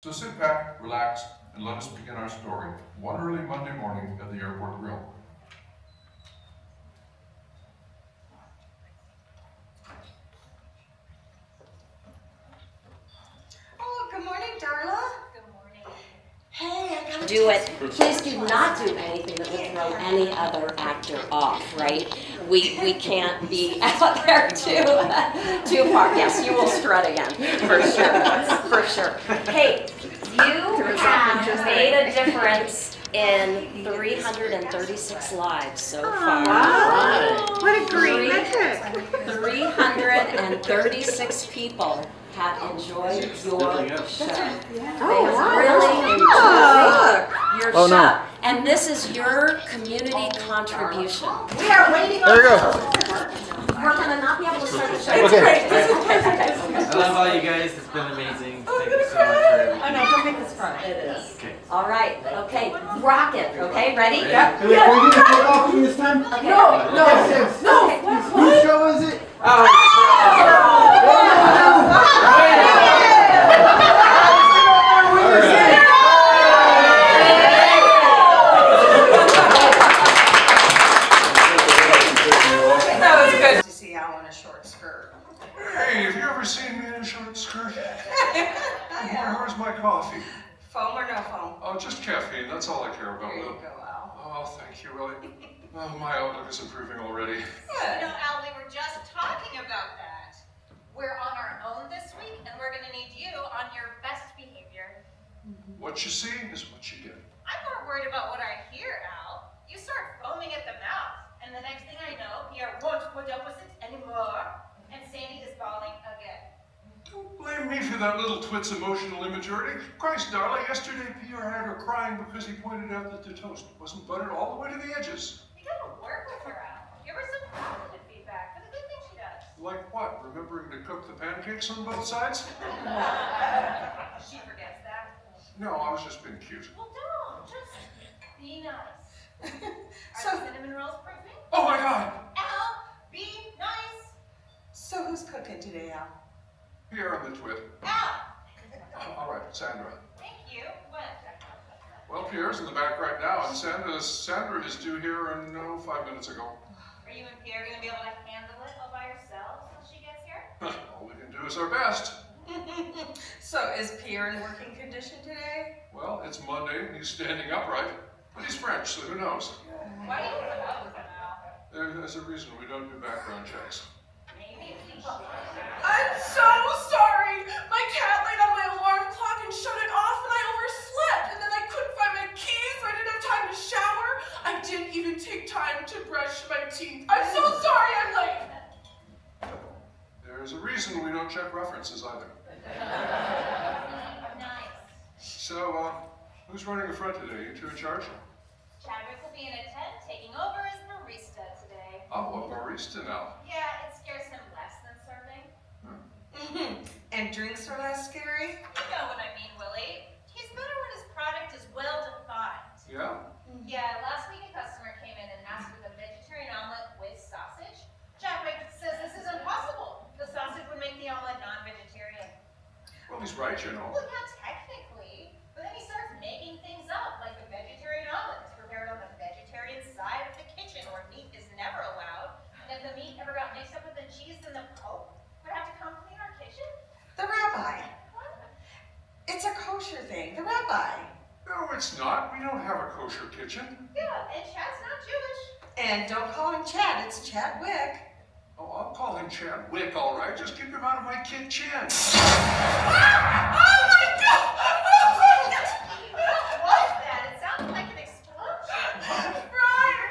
So sit back, relax, and let us begin our story, one early Monday morning at the Airport Grill. Oh, good morning, Darla. Good morning. Hey, I gotta Do it. Please do not do anything that would throw any other actor off, right? We can't be out there too far. Yes, you will strut again, for sure. Hey, you have made a difference in 336 lives so far. Wow. What a great metric. 336 people have enjoyed your show. Oh, They wow. really enjoyed your Oh, show. no. And this is your community contribution. We are waiting on There you go. We're gonna not be able to start the show. It's great. I love all you guys. It's been amazing. Thank you so much for everything. Oh, no, don't make this cry. It is. Okay. All right, okay, rock it, okay, ready? Yeah. Can we get the take off from this time? Okay. No. Whose show is it? That was good to see Al in a short skirt. Hey, have you ever seen me in a short skirt? Where's my coffee? Foam or no foam? Oh, just caffeine, that's all I care about. There you go, Al. Oh, thank you, Willie. Oh, my outlook is improving already. You know, Al, we were just talking about that. We're on our own this week, and we're going to need you on your best behavior. What you see is what you get. I'm more worried about what I hear, Al. You start foaming at the mouth, and the next thing I know, Pierre won't put up with it anymore, and Sandy is bawling again. Don't blame me for that little twit's emotional immaturity. Christ, darling, yesterday Pierre had her crying because he pointed out that the toast wasn't buttered all the way to the edges. You gotta work with her, Al. Give her some positive feedback for the good things she does. Like what? Remembering to cook the pancakes on both sides? She forgets that. No, I was just being cute. Well, don't. Just be nice. Are So- the cinnamon rolls perfect? Oh my God! Al, be nice. So who's cooking today, Al? Pierre and the twit. Al, All right, Sandra. thank you. What? Well, Pierre's in the back right now, and Sandra is due here in 5 minutes ago. Are you and Pierre gonna be able to handle it all by yourselves when she gets here? All we can do is our best. So is Pierre in working condition today? Well, it's Monday, and he's standing upright, but he's French, so who knows? Why do you put up with him, Al? There's a reason we don't do background checks. Maybe people. I'm so sorry! My cat laid on my alarm clock and shut it off and I overslept and then I couldn't find my keys so I didn't have time to shower. I didn't even take time to brush my teeth. I'm so sorry I'm late! There's a reason we don't check references either. Nice. So, who's running the front today? You two in charge? Chadwick will be in a tent taking over as barista today. Oh, a barista now. Yeah, it scares him less than serving. And drinks are less scary? You know what I mean, Willie. He's better when his product is well defined. Yeah? Yeah, last week a customer came in and asked for the vegetarian omelet with sausage. Chadwick says this is impossible. The sausage would make the omelet non-vegetarian. Well, he's right, you know. Well, yeah, technically. But then he starts making things up, like the vegetarian omelet is prepared on the vegetarian side of the kitchen where meat is never allowed. And if the meat ever got mixed up with the cheese, then the Pope would have to come clean our kitchen? The rabbi. What? It's a kosher thing. The rabbi. No, it's not. We don't have a kosher kitchen. Yeah, and Chad's not Jewish. And don't call him Chad, it's Chadwick. Oh, I'll call him Chad Wick, all right. Just keep him out of my kid chin. Oh my god! What was that? It sounded like an explosion. Fryer!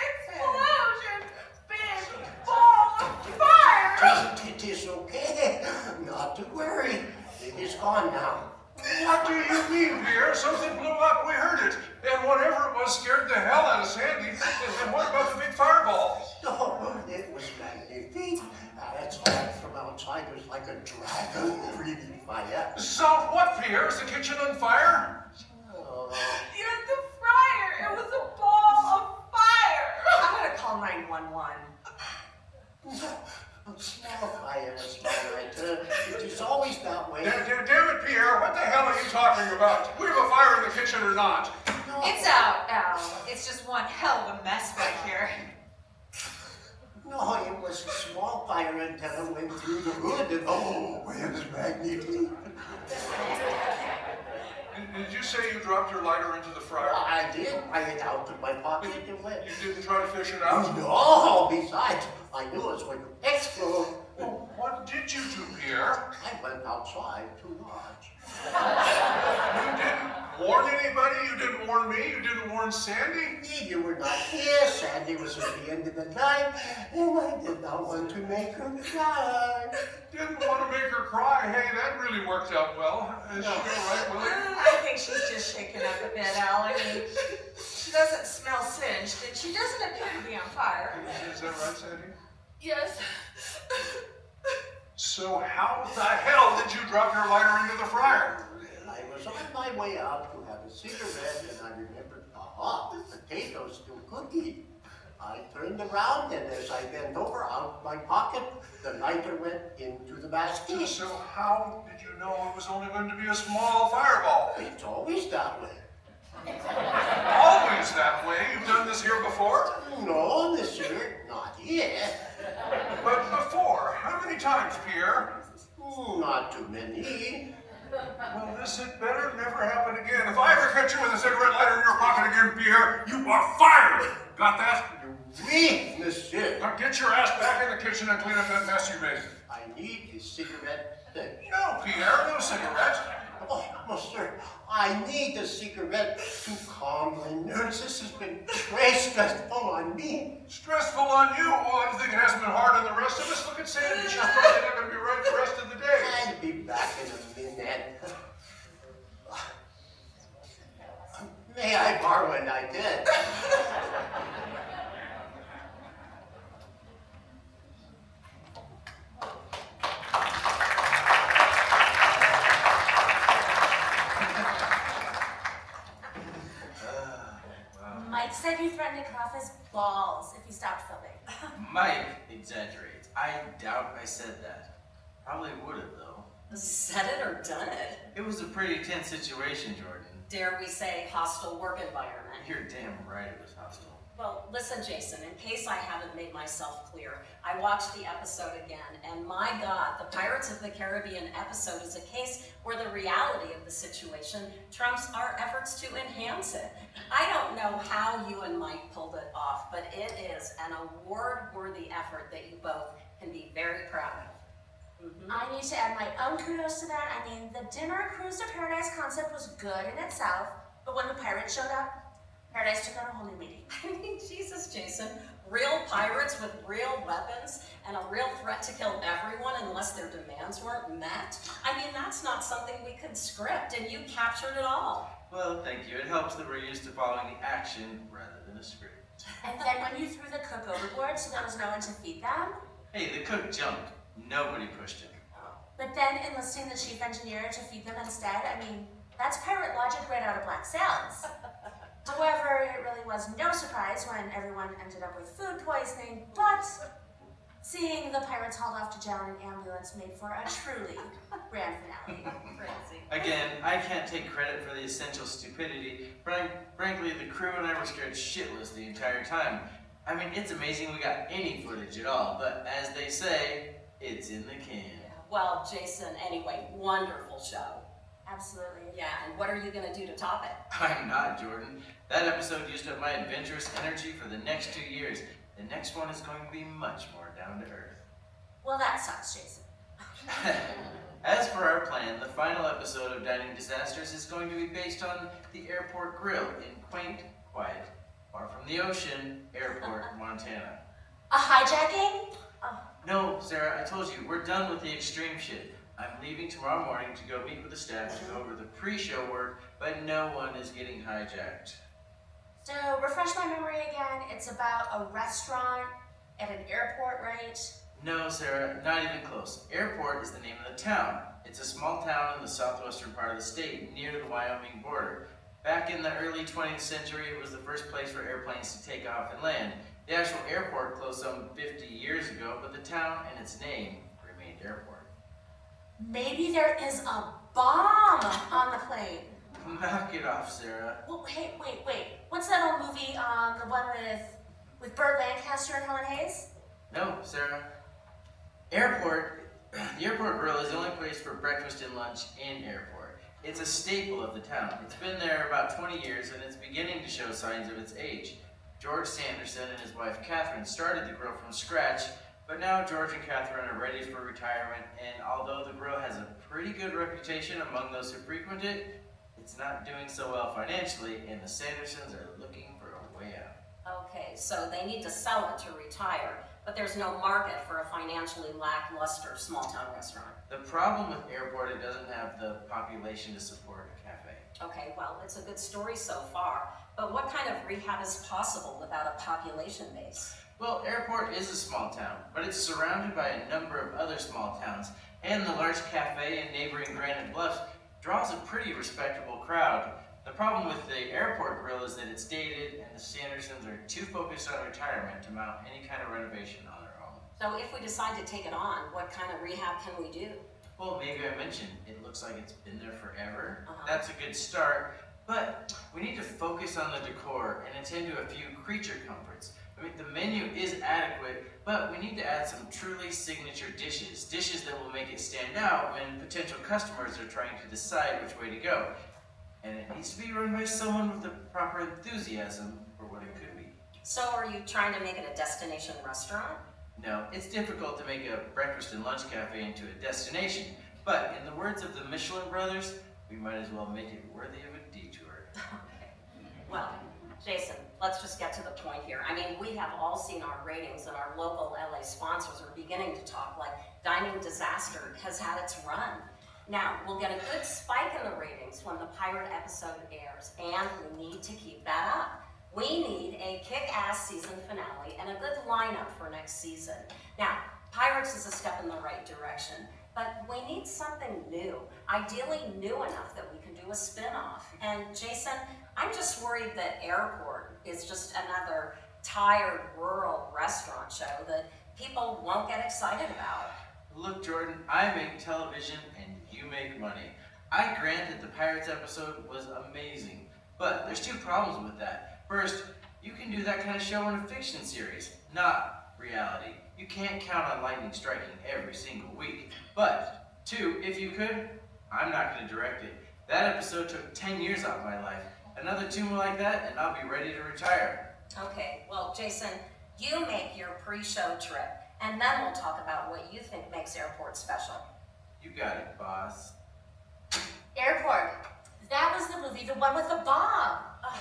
Explosion! Big ball of fire! It is okay. Not to worry. It is gone now. What do you mean, Pierre? Something blew up. We heard it. And whatever it was scared the hell out of Sandy. And what about the big fireball? Oh, it was magnifique. That's all from outside. It was like a dragon breathing fire. So what, Pierre? Is the kitchen on fire? Oh, You're the fryer! It was a ball of fire! I'm gonna call 911. small fire, small night. It is always that way. Damn it, Pierre. What the hell are you talking about? We have a fire in the kitchen or not? No. It's out, Al. It's just one hell of a mess back here. No, it was a small fire until it went through the hood and oh, where's Maggie? Did you say you dropped your lighter into the fryer? I did. I had it out of my pocket and went. You didn't try to fish it out? No, besides, I knew it was going to explode. Well, what did you do, Pierre? I went outside to watch. You didn't warn anybody? You didn't warn me? You didn't warn Sandy? You were not here. Sandy was at the end of the night, and I did not want to make her cry. Didn't want to make her cry. Hey, that really worked out well. Is she all right, Willie? I think she's just shaken up a bit, Al. I mean, she doesn't smell singed, and she doesn't appear to be on fire. Is that right, Sandy? Yes. So how the hell did you drop your lighter into the fryer? I was on my way out to have a cigarette, and I remembered, aha, the potatoes still cooking. I turned around, and as I bent over, out of my pocket, the lighter went into the basket. So how did you know it was only going to be a small fireball? It's always that way. Always that way. You've done this here before? No, this year, not yet. But before, how many times, Pierre? Not too many. Well, this had better never happen again. If I ever catch you with a cigarette lighter in your pocket again, Pierre, you are fired! Got that? Oui, monsieur. Now get your ass back in the kitchen and clean up that mess you made. I need a cigarette then. No, Pierre, no cigarette. Oh, monsieur, I need a cigarette to calm my nerves. This has been very stressful on me. Stressful on you? Oh, I think it hasn't been hard on the rest of us. Look at Sandy. She's probably not going to be right the rest of the day. I'll be back in a minute. May I borrow a nightie? Mike said you threatened to cut off his balls if he stopped filming. Mike exaggerates. I doubt I said that. Probably would have, though. Said it or done it? It was a pretty tense situation, Jordan. Dare we say hostile work environment? You're damn right it was hostile. Well, listen, Jason, in case I haven't made myself clear, I watched the episode again, and my God, the Pirates of the Caribbean episode is a case where the reality of the situation trumps our efforts to enhance it. I don't know how you and Mike pulled it off, but it is an award-worthy effort that you both can be very proud of. I need to add my own kudos to that. I mean, the dinner cruise to paradise concept was good in itself, but when the pirates showed up, paradise took on a whole new meaning. I mean, Jesus, Jason, real pirates with real weapons and a real threat to kill everyone unless their demands weren't met? I mean, that's not something we could script, and you captured it all. Well, thank you. It helps that we're used to following the action rather than a script. And then when you threw the cook overboard so there was no one to feed them, Hey, the cook jumped. Nobody pushed him. but then enlisting the chief engineer to feed them instead, I mean, that's pirate logic right out of Black Sails. However, it really was no surprise when everyone ended up with food poisoning, but seeing the pirates hauled off to jail in an ambulance made for a truly grand finale. Crazy. Again, I can't take credit for the essential stupidity. Frankly, the crew and I were scared shitless the entire time. I mean, it's amazing we got any footage at all, but as they say, it's in the can. Well, Jason, anyway, wonderful show. Absolutely. Yeah, and what are you gonna do to top it? I'm not, Jordan. That episode used up my adventurous energy for the next 2 years. The next one is going to be much more down to earth. Well, that sucks, Jason. As for our plan, the final episode of Dining Disasters is going to be based on the Airport Grill in quaint, quiet, far from the ocean, Airport, Montana. A hijacking? Oh, No, Sarah, I told you, we're done with the extreme shit. I'm leaving tomorrow morning to go meet with the staff to go over the pre-show work, but no one is getting hijacked. so refresh my memory again. It's about a restaurant at an airport, right? No, Sarah, not even close. Airport is the name of the town. It's a small town in the southwestern part of the state, near the Wyoming border. Back in the early 20th century, it was the first place for airplanes to take off and land. The actual airport closed some 50 years ago, but the town and its name remained Airport. Maybe there is a bomb on the plane. knock it off, Sarah. Well, hey, wait. What's that old movie, the one with Burt Lancaster and Helen Hayes? No, Sarah. The Airport Grill is the only place for breakfast and lunch in Airport. It's a staple of the town. It's been there about 20 years and it's beginning to show signs of its age. George Sanderson and his wife Catherine started the grill from scratch, but now George and Catherine are ready for retirement, and although the grill has a pretty good reputation among those who frequent it, it's not doing so well financially, and the Sandersons are looking for a way out. Okay, so they need to sell it to retire, but there's no market for a financially lackluster small-town restaurant. The problem with Airport, it doesn't have the population to support a cafe. Okay, well, it's a good story so far, but what kind of rehab is possible without a population base? Well, Airport is a small town, but it's surrounded by a number of other small towns, and the large cafe in neighboring Granite Bluffs draws a pretty respectable crowd. The problem with the Airport Grill is that it's dated, and the Sandersons are too focused on retirement to mount any kind of renovation on their own. So if we decide to take it on, what kind of rehab can we do? Well, maybe I mentioned, it looks like it's been there forever. Uh-huh. That's a good start, but we need to focus on the decor and attend to a few creature comforts. I mean, the menu is adequate, but we need to add some truly signature dishes that will make it stand out when potential customers are trying to decide which way to go. And it needs to be run by someone with the proper enthusiasm for what it could be. So are you trying to make it a destination restaurant? No, it's difficult to make a breakfast and lunch cafe into a destination, but in the words of the Michelin brothers, we might as well make it worthy of a detour. Okay. Well, Jason, let's just get to the point here. I mean, we have all seen our ratings, and our local LA sponsors are beginning to talk like Dining Disaster has had its run. Now, we'll get a good spike in the ratings when the pirate episode airs, and we need to keep that up. We need a kick-ass season finale and a good lineup for next season. Now, Pirates is a step in the right direction, but we need something new, ideally new enough that we can do a spin-off. And Jason, I'm just worried that Airport is just another tired rural restaurant show that people won't get excited about. Look, Jordan, I make television and you make money. I grant that the Pirates episode was amazing, but there's two problems with that. First, you can do that kind of show in a fiction series, not reality. You can't count on lightning striking every single week. But, two, if you could, I'm not going to direct it. That episode took 10 years out of my life. Another 2 more like that, and I'll be ready to retire. Okay, well, Jason, you make your pre-show trip, and then we'll talk about what you think makes Airport special. You got it, boss. Airport. That was the movie, the one with the bomb. Oh.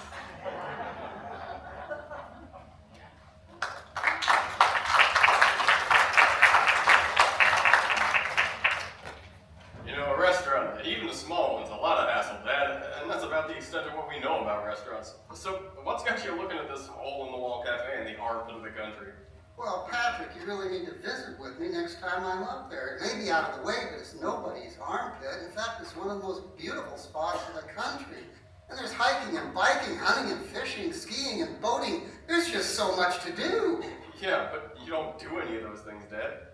You know, a restaurant, even a small one's a lot of hassle, Dad, and that's about the extent of what we know about restaurants. So, what's got you looking at this hole-in-the-wall cafe in the armpit of the country? Well, Patrick, you really need to visit with me next time I'm up there. It may be out of the way, but it's nobody's armpit. In fact, it's one of the most beautiful spots in the country. And there's hiking and biking, hunting and fishing, skiing and boating. There's just so much to do. Yeah, but you don't do any of those things, Dad.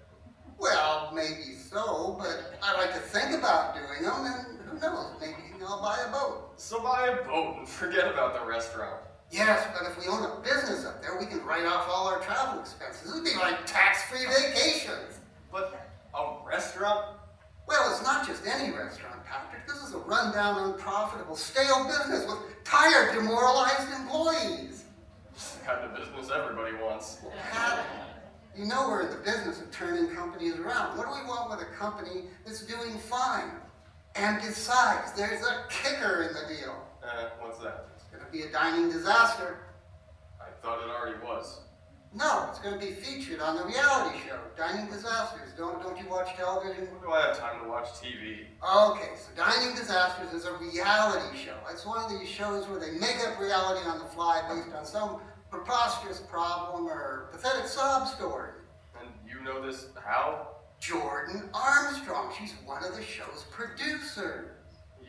Well, maybe so, but I like to think about doing them, and who knows, maybe I'll buy a boat. So buy a boat and forget about the restaurant. Yes, but if we own a business up there, we can write off all our travel expenses. It would be like tax-free vacations. But a restaurant? Well, it's not just any restaurant, Patrick. This is a rundown, unprofitable, stale business with tired, demoralized employees. It's the kind of business everybody wants. Pat, you know we're in the business of turning companies around. What do we want with a company that's doing fine? And besides, there's a kicker in the deal. What's that? It's going to be a dining disaster. I thought it already was. No, it's going to be featured on the reality show, Dining Disasters. Don't you watch television? When do I have time to watch TV? Okay, so Dining Disasters is a reality show. It's one of these shows where they make up reality on the fly based on some preposterous problem or pathetic sob story. And you know this how? Jordan Armstrong, she's one of the show's producers.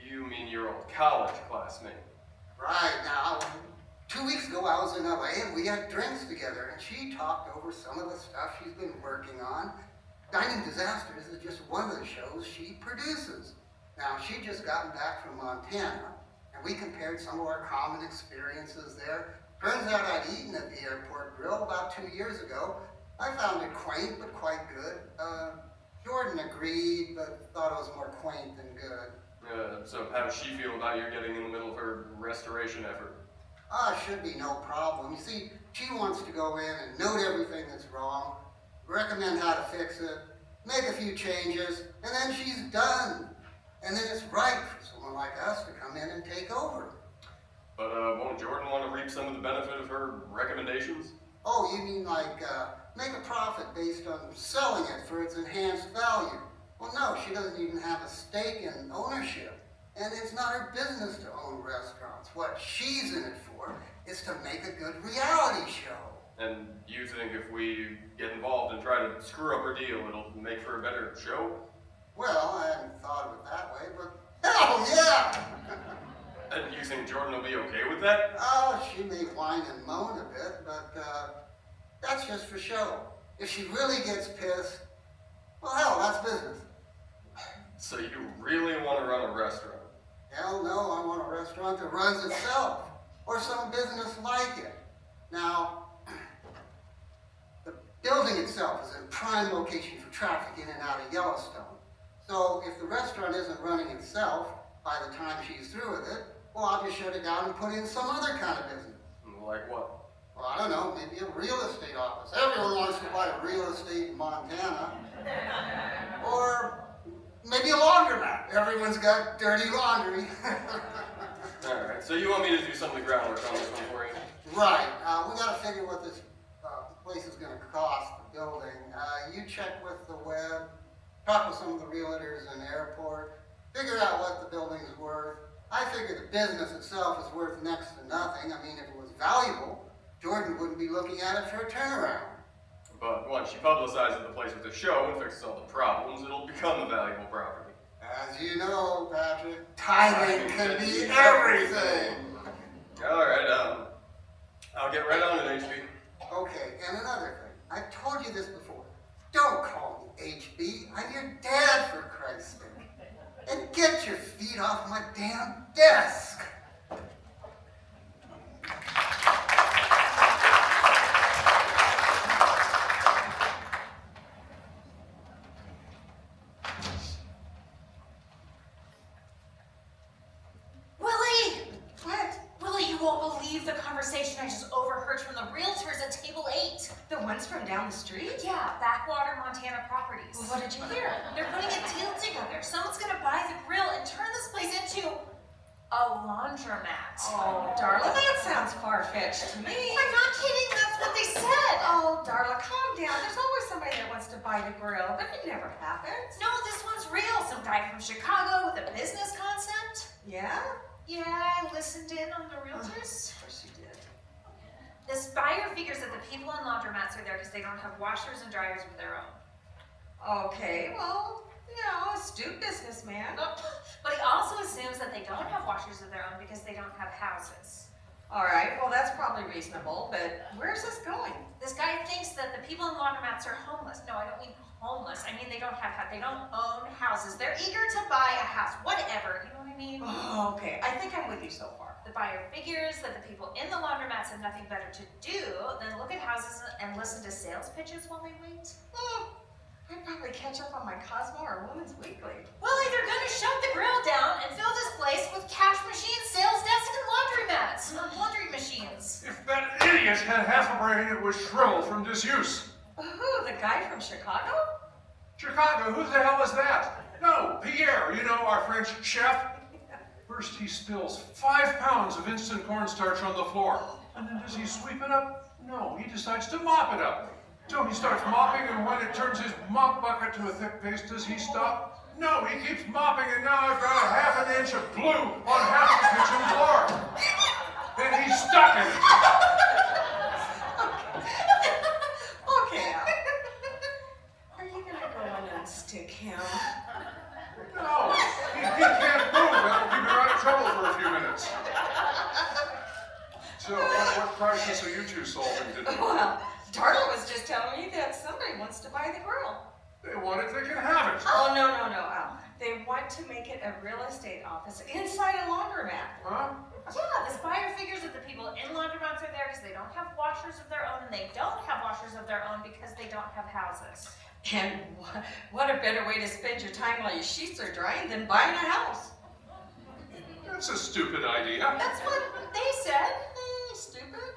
You mean your old college classmate? Right, now, 2 weeks ago I was in LA and we had drinks together and she talked over some of the stuff she's been working on. Dining Disasters is just one of the shows she produces. Now, she'd just gotten back from Montana, and and we compared some of our common experiences there. Turns out I'd eaten at the Airport Grill about 2 years ago. I found it quaint, but quite good. Jordan agreed, but thought it was more quaint than good. So how does she feel about you getting in the middle of her restoration effort? Should be no problem. You see, she wants to go in and note everything that's wrong, recommend how to fix it, make a few changes, and then she's done. And then it's right for someone like us to come in and take over. But won't Jordan want to reap some of the benefit of her recommendations? Oh, you mean like make a profit based on selling it for its enhanced value? Well, no, she doesn't even have a stake in ownership. And it's not her business to own restaurants. What she's in it for is to make a good reality show. And you think if we get involved and try to screw up her deal, it'll make for a better show? Well, I hadn't thought of it that way, but hell yeah! And you think Jordan will be okay with that? Oh, she may whine and moan a bit, but that's just for show. If she really gets pissed, well, hell, that's business. So you really want to run a restaurant? Hell no, I want a restaurant that runs itself, or some business like it. Now, the building itself is in prime location for traffic in and out of Yellowstone. So if the restaurant isn't running itself by the time she's through with it, well, I'll just shut it down and put in some other kind of business. Like what? Well, I don't know, maybe a real estate office. Everyone wants to buy real estate in Montana. Or maybe a laundromat. Everyone's got dirty laundry. Alright, so you want me to do some of the groundwork on this one for you? Right. We got to figure what this place is going to cost, the building. You check with the web, talk with some of the realtors in the airport, figure out what the building's worth. I figure the business itself is worth next to nothing. I mean, if it was valuable, Jordan wouldn't be looking at it for a turnaround. But once she publicizes the place with the show and fixes all the problems, it'll become a valuable property. As you know, Patrick, timing can be everything. Alright, I'll get right on it, HB. Okay, and another thing. I've told you this before. Don't call me HB. I'm your dad, for Christ's sake. And get your feet off my damn desk. Willie! What? Willie, you won't believe the conversation I just overheard from the realtors at table 8. The ones from down the street? Yeah, Backwater, Montana Properties. Well, what did you hear? They're putting a deal together. Someone's gonna buy the grill and turn this place into a laundromat. Oh, Darla, that sounds far-fetched to me. I'm not kidding, that's what they said. Oh, Darla, calm down. There's always somebody that wants to buy the grill, but it never happens. No, this one's real. Some guy from Chicago with a business concept. Yeah? Yeah, I listened in on the realtors. Of course you did. This buyer figures that the people in laundromats are there because they don't have washers and dryers of their own. Okay, well, astute businessman. But he also assumes that they don't have washers of their own because they don't have houses. All right, well, that's probably reasonable, but where's this going? This guy thinks that the people in laundromats are homeless. No, I don't mean homeless. I mean they don't own houses. They're eager to buy a house, whatever. You know what I mean? Oh, okay, I think I'm with you so far. The buyer figures that the people in the laundromats have nothing better to do than look at houses and listen to sales pitches while they wait. I'd probably catch up on my Cosmo or Women's Weekly. Well, they're gonna shut the grill down and fill this place with cash machines, sales desks, and laundromats. Laundry machines. If that idiot had half a brain, it was shriveled from disuse. Who, the guy from Chicago? Chicago, who the hell is that? No, Pierre, you know, our French chef. First he spills 5 pounds of instant cornstarch on the floor. And then does he sweep it up? No, he decides to mop it up. So he starts mopping, and when it turns his mop bucket to a thick paste, does he stop? No, he keeps mopping, and now I've got a half an inch of glue on half the kitchen floor. Then he's stuck in it. Okay, Al. Are you gonna go in and stick him? No, he can't move. That'll keep him out of trouble for a few minutes. So, what crisis are you two solving today? Well, Darla was just telling me that somebody wants to buy the grill. They want it, they can have it. Oh, no, Al. They want to make it a real estate office inside a laundry laundromat. Huh? Yeah, this buyer figures that the people in laundromats are there because they don't have washers of their own, and they don't have washers of their own because they don't have houses. And what a better way to spend your time while your sheets are drying than buying a house. That's a stupid idea. That's what they said. Stupid.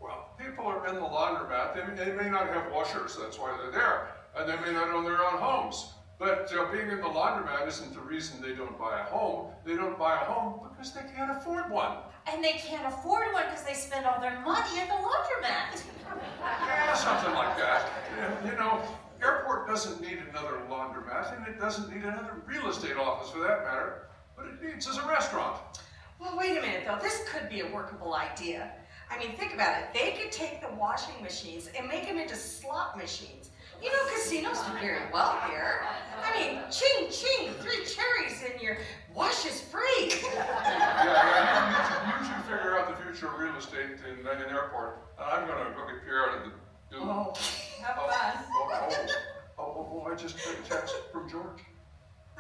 Well, people are in the laundromat. They may not have washers. That's why they're there. And they may not own their own homes. But being in the laundromat isn't the reason they don't buy a home. They don't buy a home because they can't afford one. And they can't afford one because they spend all their money at the laundromat. Yeah, something like that. You know, Airport doesn't need another laundromat, and it doesn't need another real estate office for that matter. What it needs is a restaurant. Well, wait a minute though. This could be a workable idea. I mean, think about it. They could take the washing machines and make them into slot machines. You know, casinos do very well here. I mean, ching, ching, 3 cherries and your wash is free. Yeah, you should figure out the future of real estate in Airport. I'm going to go get Pierre to do Oh, have fun. I just got a text from George.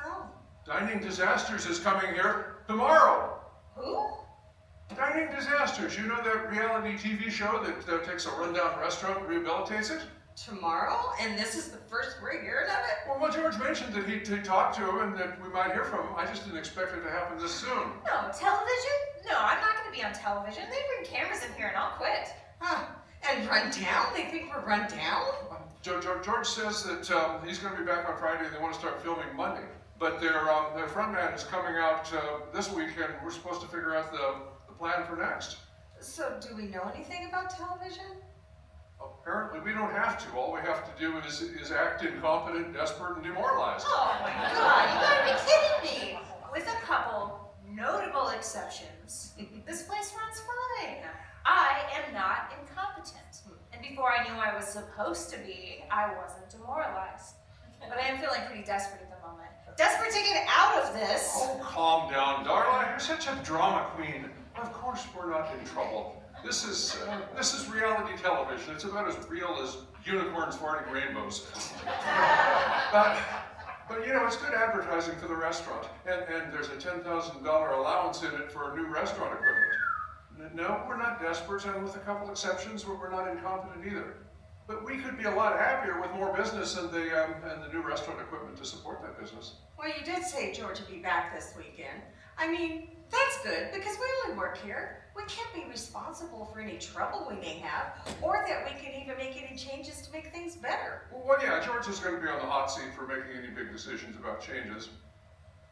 Oh. Dining Disasters is coming here tomorrow. Who? Dining Disasters, you know that reality TV show that takes a rundown restaurant and rehabilitates it? Tomorrow? And this is the first we're hearing of it? Well, George mentioned that he'd talk to him and that we might hear from him. I just didn't expect it to happen this soon. No, television? No, I'm not going to be on television. They bring cameras in here and I'll quit. Huh. And run down? They think we're run down? George says that he's going to be back on Friday and they want to start filming Monday. But their front man is coming out this week and we're supposed to figure out the plan for next. So do we know anything about television? Apparently we don't have to. All we have to do is act incompetent, desperate, and demoralized. Oh my God, you gotta be kidding me. With a couple notable exceptions, this place runs fine. I am not incompetent. And before I knew I was supposed to be, I wasn't demoralized. But I am feeling pretty desperate at the moment. Desperate to get out of this. Oh, calm down, Darla. You're such a drama queen. Of course we're not in trouble. This is reality television. It's about as real as unicorns farting rainbows. But you know, it's good advertising for the restaurant. And there's a $10,000 allowance in it for new restaurant equipment. No, we're not desperate, and with a couple exceptions, we're not incompetent either. But we could be a lot happier with more business and the new restaurant equipment to support that business. Well, you did say George would be back this weekend. I mean, that's good, because we only work here. We can't be responsible for any trouble we may have, or that we can even make any changes to make things better. Well, yeah, George is going to be on the hot seat for making any big decisions about changes.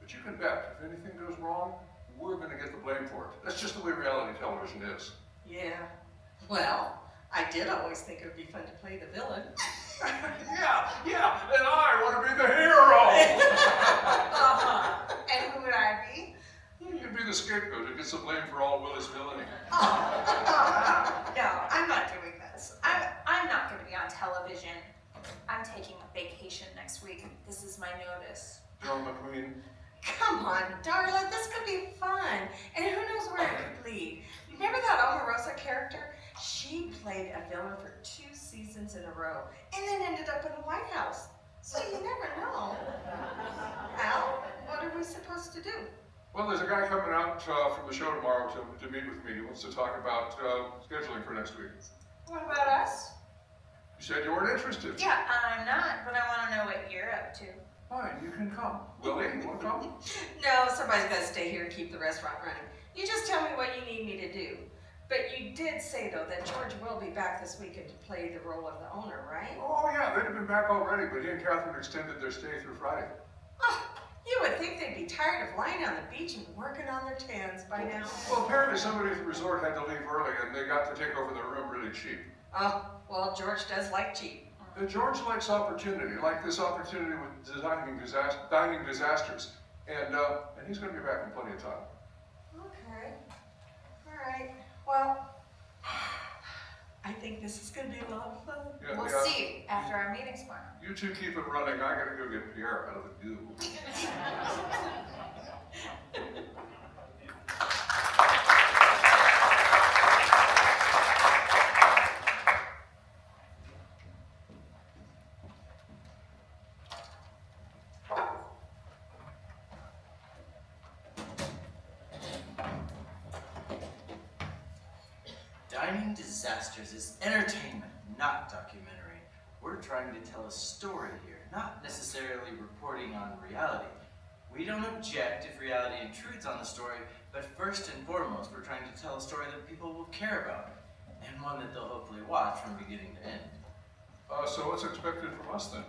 But you can bet, if anything goes wrong, we're going to get the blame for it. That's just the way reality television is. Yeah. Well, I did always think it would be fun to play the villain. yeah, and I want to be the hero! And who would I be? You can be the scapegoat who gets the blame for all Willie's villainy. No, I'm not doing this. I'm not going to be on television. I'm taking a vacation next week. This is my notice. Drama queen. Come on, Darla, this could be fun. And who knows where it could lead. Remember that Omarosa character? She played a villain for 2 seasons in a row and then ended up in the White House. So you never know. Al, what are we supposed to do? Well, there's a guy coming out from the show tomorrow to meet with me. He wants to talk about scheduling for next week. What about us? You said you weren't interested. Yeah, I'm not, but I want to know what you're up to. Fine, you can come. Willie, you want to come? No, somebody's got to stay here and keep the restaurant running. You just tell me what you need me to do. But you did say, though, that George will be back this weekend to play the role of the owner, right? Oh, yeah, they'd have been back already, but he and Catherine extended their stay through Friday. Oh, you would think they'd be tired of lying on the beach and working on their tans by now. Well, apparently somebody at the resort had to leave early, and they got to take over the room really cheap. Oh, well, George does like cheap. And George likes opportunity, like this opportunity with dining disasters. And he's going to be back in plenty of time. Okay. All right. Well, I think this is going to be a lot of fun. Yeah, We'll yeah. see after our meeting tomorrow. You two keep it running. I got to go get Pierre out of the goo. Dining Disasters is entertainment, not documentary. We're trying to tell a story here, not necessarily reporting on reality. We don't object if reality intrudes on the story, but first and foremost, we're trying to tell a story that people will care about, and one that they'll hopefully watch from beginning to end. So what's expected from us then?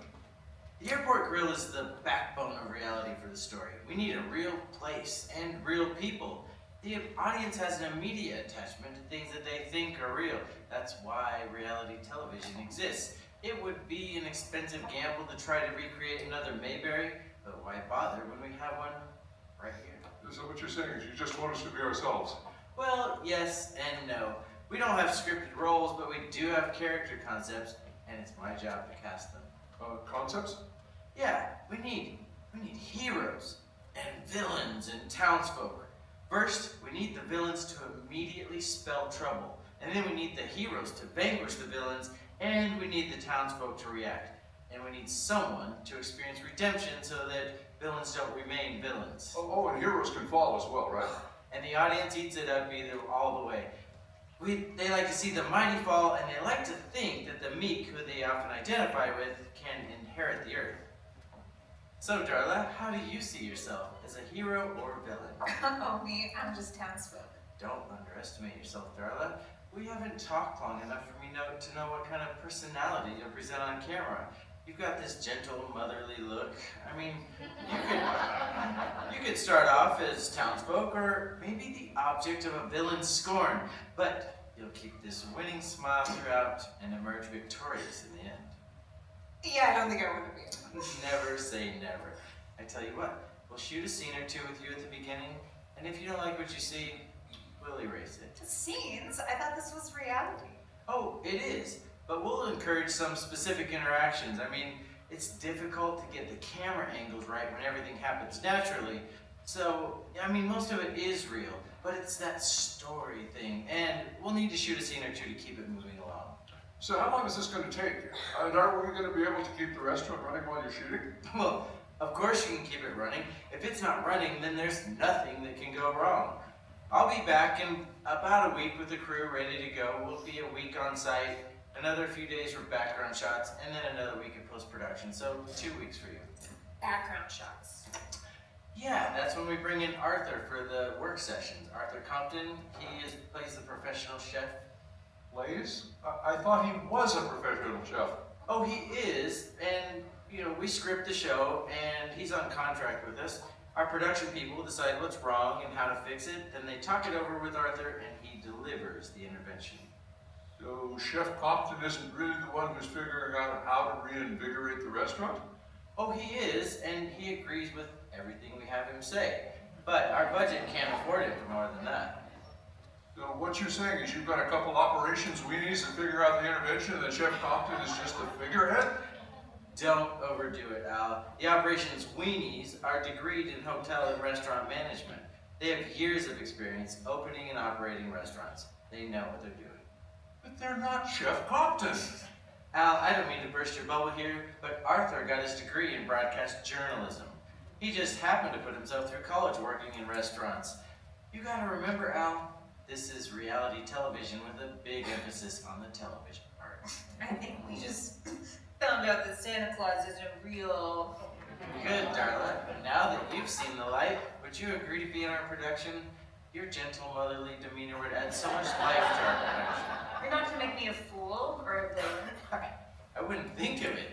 The Airport Grill is the backbone of reality for the story. We need a real place and real people. The audience has an immediate attachment to things that they think are real. That's why reality television exists. It would be an expensive gamble to try to recreate another Mayberry, but why bother when we have one right here? So what you're saying is you just want us to be ourselves? Well, yes and no. We don't have scripted roles, but we do have character concepts, and it's my job to cast them. Concepts? Yeah, we need heroes and villains and townsfolk. First, we need the villains to immediately spell trouble, and then we need the heroes to vanquish the villains, and we need the townsfolk to react. And we need someone to experience redemption so that villains don't remain villains. Oh, and heroes can fall as well, right? And the audience eats it up either all the way. They like to see the mighty fall, and they like to think that the meek, who they often identify with, can inherit the earth. So, Darla, how do you see yourself? As a hero or villain? Oh, me, I'm just townsfolk. Don't underestimate yourself, Darla. We haven't talked long enough for me to know what kind of personality you'll present on camera. You've got this gentle, motherly look. I mean, you could start off as townsfolk, or maybe the object of a villain's scorn, but you'll keep this winning smile throughout and emerge victorious in the end. Yeah, I don't think I want to be. Never say never. I tell you what, we'll shoot a scene or two with you at the beginning, and if you don't like what you see, we'll erase it. Scenes? I thought this was reality. Oh, it is, but we'll encourage some specific interactions. I mean, it's difficult to get the camera angles right when everything happens naturally. So, I mean, most of it is real, but it's that story thing, and we'll need to shoot a scene or two to keep it moving along. So how long is this going to take? And are we going to be able to keep the restaurant running while you're shooting? Well, of course you can keep it running. If it's not running, then there's nothing that can go wrong. I'll be back in about a week with the crew ready to go. We'll be a week on site, another few days for background shots, and then another week of post-production, so 2 weeks for you. Background shots. Yeah, that's when we bring in Arthur for the work sessions. Arthur Compton, plays the professional chef. Plays? I thought he was a professional chef. Oh, he is, and we script the show, and he's on contract with us. Our production people decide what's wrong and how to fix it, then they talk it over with Arthur, and he delivers the intervention. So Chef Compton isn't really the one who's figuring out how to reinvigorate the restaurant? Oh, he is, and he agrees with everything we have him say. But our budget can't afford it for more than that. So what you're saying is you've got a couple operations weenies to figure out the intervention, and that Chef Compton is just the figurehead? Don't overdo it, Al. The operations weenies are degreed in hotel and restaurant management. They have years of experience opening and operating restaurants. They know what they're doing. But they're not Chef Compton. Al, I don't mean to burst your bubble here, but Arthur got his degree in broadcast journalism. He just happened to put himself through college working in restaurants. You gotta remember, Al, this is reality television with a big emphasis on the television part. I think we just found out that Santa Claus isn't real. Good, Darla. Now that you've seen the light, would you agree to be in our production? Your gentle, motherly demeanor would add so much life to our production. You're not gonna make me a fool or a villain. I wouldn't think of it,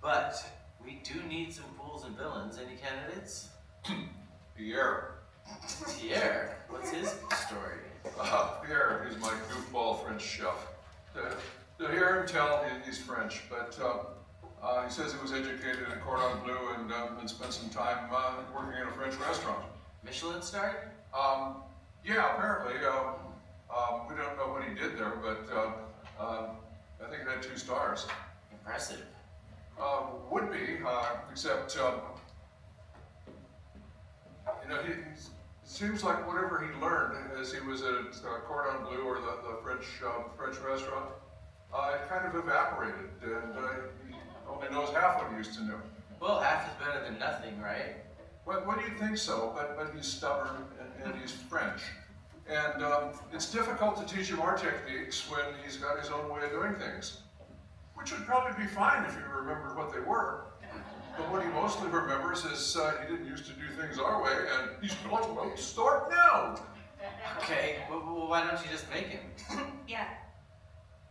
but we do need some fools and villains. Any candidates? Pierre. Pierre, what's his story? Pierre is my goofball French chef. To hear him tell, he's French, but he says he was educated in Cordon Bleu and spent some time working in a French restaurant. Michelin starred? Yeah, apparently. We don't know what he did there, but I think it had 2 stars. Impressive. Would be, except, it seems like whatever he learned as he was at Cordon Bleu or the French restaurant, it kind of evaporated, and he only knows half what he used to know. Well, half is better than nothing, right? What do you think so? But he's stubborn and he's French. And And it's difficult to teach him our techniques when he's got his own way of doing things. Which would probably be fine if he remembered what they were. But what he mostly remembers is he didn't used to do things our way, and he's not about to start now. Okay, well, why don't you just make him? Yeah.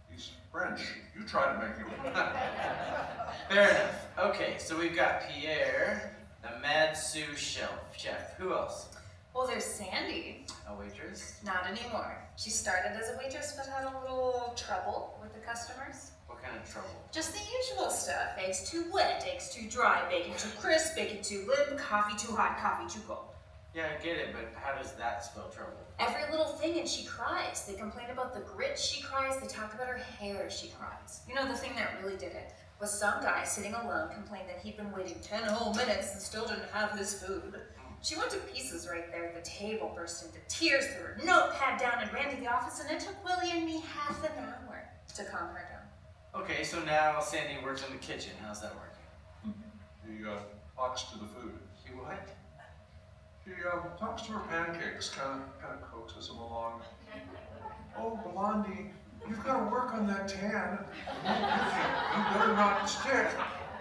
He's French. You try to make him. Fair enough. Okay, so we've got Pierre, the Mad Sous chef. Who else? Well, there's Sandy. A waitress? Not anymore. She started as a waitress but had a little trouble with the customers. What kind of trouble? Just the usual stuff. Eggs too wet, eggs too dry, bacon too crisp, bacon too limp, coffee too hot, coffee too cold. Yeah, I get it, but how does that spell trouble? Every little thing and she cries. They complain about the grit, she cries. They talk about her hair, she cries. You know, the thing that really did it was some guy sitting alone complained that he'd been waiting 10 whole minutes and still didn't have his food. She went to pieces right there at the table, burst into tears, threw her notepad down and ran to the office, and it took Willie and me half an hour to calm her down. Okay, so now Sandy works in the kitchen. How's that working? He talks to the food. She what? She talks to her pancakes, kind of coaxes them along. Oh, Blondie, you've got to work on that tan. You better not stick.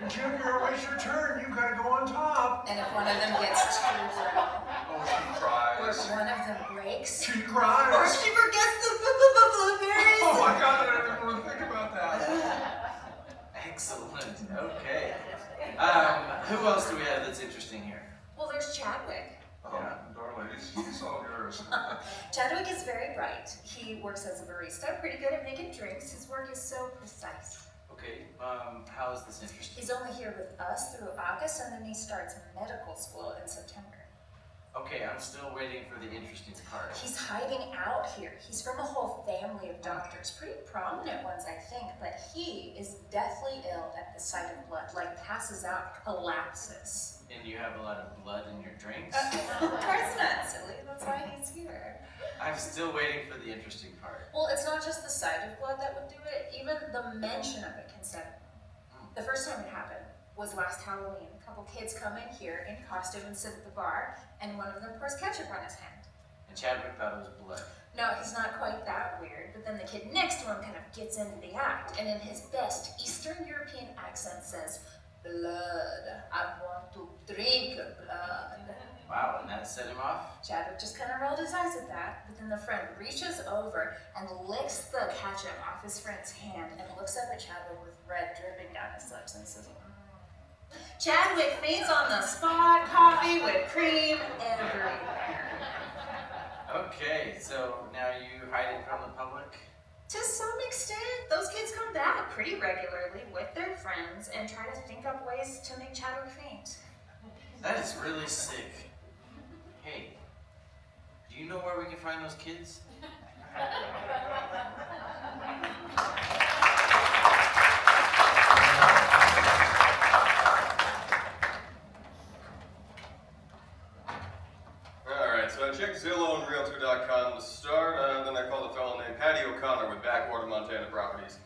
Junior, it's your turn. You've got to go on top. And if one of them gets too loud, Oh, she or cries. if one of them breaks, She or cries. she forgets the blueberries. Oh my God, I didn't want to think about that. Excellent. Okay. Who else do we have that's interesting here? Well, there's Chadwick. Oh, darling, he's all yours. Chadwick is very bright. He works as a barista, pretty good at making drinks. His work is so precise. Okay, how is this interesting? He's only here with us through August, and then he starts medical school in September. Okay, I'm still waiting for the interesting part. He's hiding out here. He's from a whole family of doctors, pretty prominent ones, I think, but he is deathly ill at the sight of blood, like passes out, collapses. And you have a lot of blood in your drinks? Of course not, silly. That's why he's here. I'm still waiting for the interesting part. Well, it's not just the sight of blood that would do it. Even the mention of it can set it. The first time it happened was last Halloween. A couple kids come in here in costume and sit at the bar, and one of them pours ketchup on his hand. And Chadwick thought it was blood. No, he's not quite that weird, but then the kid next to him kind of gets into the act, and in his best Eastern European accent says, "Blood, I want to drink blood." Wow, and that set him off? Chadwick just kind of rolled his eyes at that, but then the friend reaches over and licks the ketchup off his friend's hand and looks up at Chadwick with red dripping down his lips and says, Chadwick faints on the spot, coffee with cream everywhere. Okay, so now you hide it from the public? To some extent, those kids come back pretty regularly with their friends and try to think up ways to make Chadwick faint. That is really sick. Hey, do you know where we can find those kids? Alright, so I checked Zillow and Realtor.com to start, then I called a fellow named Patty O'Connor with Backwater, Montana Properties.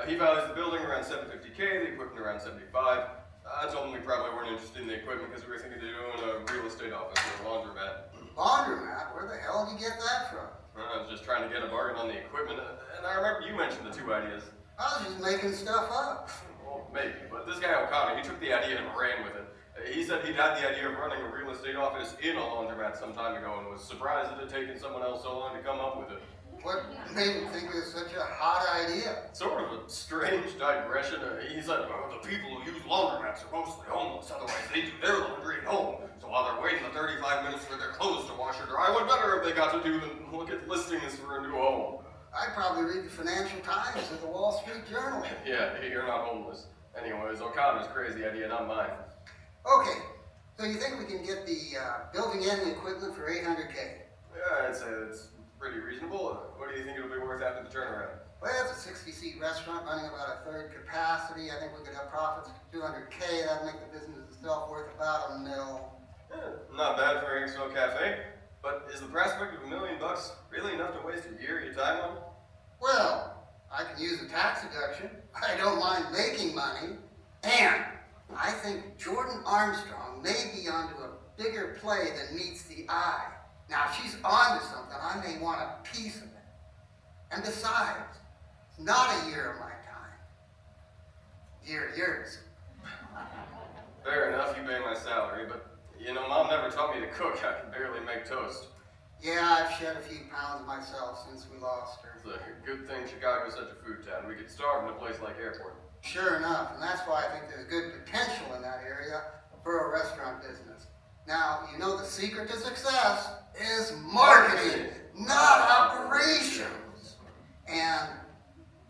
He values the building around $750K, the equipment around $75. I told him we probably weren't interested in the equipment because we were thinking of doing a real estate office or a laundromat. Laundromat? Where the hell did you get that from? I was just trying to get a bargain on the equipment, and I remember you mentioned the two ideas. I was just making stuff up. Well, maybe, but this guy O'Connor, he took the idea and ran with it. He said he'd had the idea of running a real estate office in a laundromat some time ago and was surprised it had taken someone else so long to come up with it. What made him think it was such a hot idea? Sort of a strange digression. He said, well, the people who use laundromats are mostly homeless, otherwise they do their laundry at home. So while they're waiting the 35 minutes for their clothes to wash or dry, what better if they got to do than look at listings for a new home? I'd probably read the Financial Times or the Wall Street Journal. Yeah, you're not homeless. Anyways, O'Connor's crazy idea, not mine. Okay, so you think we can get the building and the equipment for $800K? Yeah, I'd say that's pretty reasonable. What do you think it'll be worth after the turnaround? Well, it's a 60-seat restaurant running about a third capacity. I think we could have profits of $200K. That'd make the business itself worth about $1 million. Not bad for an XO cafe. But is the prospect of $1 million really enough to waste a year of your time on? Well, I can use a tax deduction. I don't mind making money. And I think Jordan Armstrong may be onto a bigger play than meets the eye. Now, if she's onto something, I may want a piece of it. And besides, it's not a year of my time. Year of yours. Fair enough, you pay my salary, but you know, Mom never taught me to cook. I can barely make toast. Yeah, I've shed a few pounds myself since we lost her. It's a good thing Chicago's such a food town. We could starve in a place like Airport. Sure enough, and that's why I think there's good potential in that area for a restaurant business. Now, you know the secret to success is marketing, not operations. And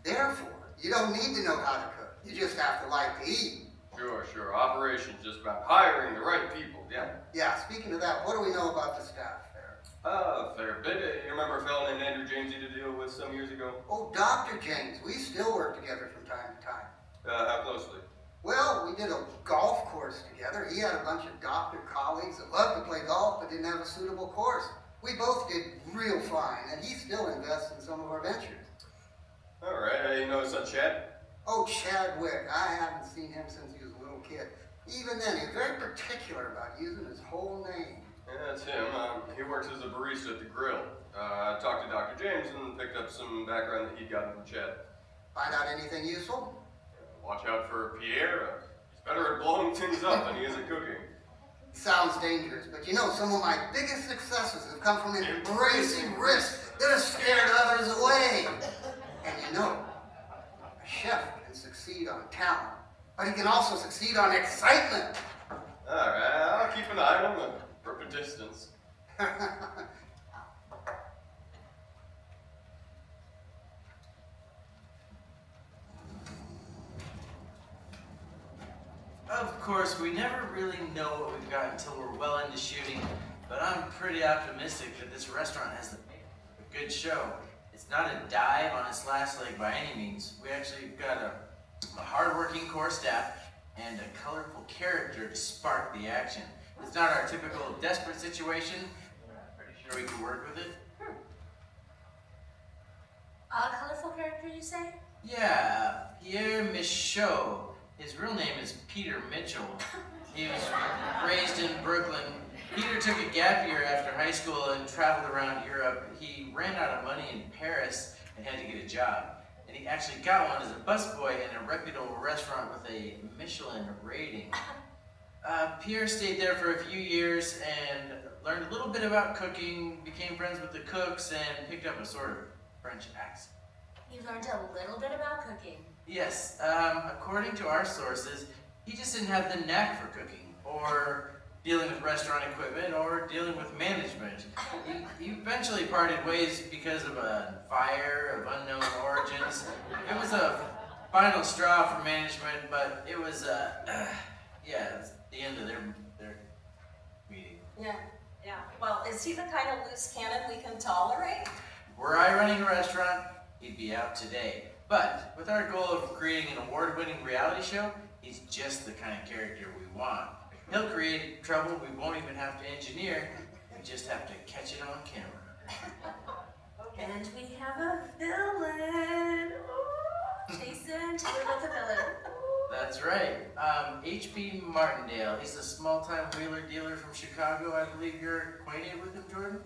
therefore, you don't need to know how to cook. You just have to like to eat. Sure. Operations just about hiring the right people, yeah. Yeah, speaking of that, what do we know about the staff there? A fair bit. You remember a fellow named Andrew James you had to deal with some years ago? Oh, Dr. James. We still work together from time to time. How closely? Well, we did a golf course together. He had a bunch of doctor colleagues that loved to play golf but didn't have a suitable course. We both did real fine, and he still invests in some of our ventures. All right. You know his son Chad? Oh, Chadwick. I haven't seen him since he was a little kid. Even then, he was very particular about using his whole name. Yeah, that's him. He works as a barista at the grill. I talked to Dr. James and picked up some background that he'd gotten from Chad. Find out anything useful? Watch out for Pierre. He's better at blowing things up than he is at cooking. Sounds dangerous, but you know, some of my biggest successes have come from embracing risks that have scared others away. And you know, a chef can succeed on talent, but he can also succeed on excitement. All right, I'll keep an eye on him from a distance. Of course, we never really know what we've got until we're well into shooting, but I'm pretty optimistic that this restaurant has a good show. It's not a dive on its last leg by any means. We actually got a hard-working core staff and a colorful character to spark the action. It's not our typical desperate situation. I'm pretty sure we can work with it. A colorful character, you say? Yeah, Pierre Michaud. His real name is Peter Mitchell. He was raised in Brooklyn. Peter took a gap year after high school and traveled around Europe. He ran out of money in Paris and had to get a job. And he actually got one as a busboy in a reputable restaurant with a Michelin rating. Pierre stayed there for a few years and learned a little bit about cooking, became friends with the cooks, and picked up a sort of French accent. You learned a little bit about cooking. Yes, according to our sources, he just didn't have the knack for cooking, or dealing with restaurant equipment, or dealing with management. He eventually parted ways because of a fire of unknown origins. It was a final straw for management, but it was, it's the end of their meeting. Yeah. Well, is he the kind of loose cannon we can tolerate? Were I running a restaurant, he'd be out today. But with our goal of creating an award-winning reality show, he's just the kind of character we want. He'll create trouble we won't even have to engineer. We just have to catch it on camera. And we have a villain. Ooh, Jason, take a look at the villain. That's right. H.P. Martindale. He's a small-time wheeler dealer from Chicago. I believe you're acquainted with him, Jordan?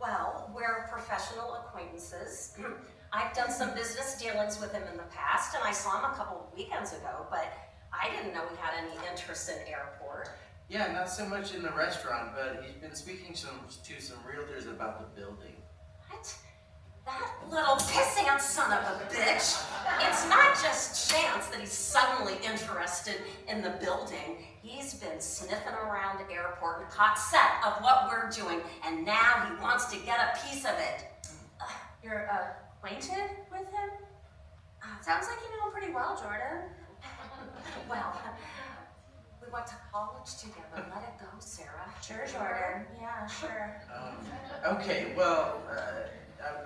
Well, we're professional acquaintances. I've done some business dealings with him in the past, and I saw him a couple of weekends ago, but I didn't know he had any interest in Airport. Yeah, not so much in the restaurant, but he's been speaking to some realtors about the building. What? That little pissant son of a bitch. It's not just chance that he's suddenly interested in the building. He's been sniffing around Airport and caught scent of what we're doing, and now he wants to get a piece of it. You're acquainted with him? Sounds like you know him pretty well, Jordan. Well, we went to college together. Let it go, Sarah. Sure, Jordan. Yeah, sure. Okay, well,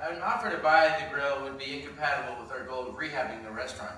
an offer to buy the grill would be incompatible with our goal of rehabbing the restaurant,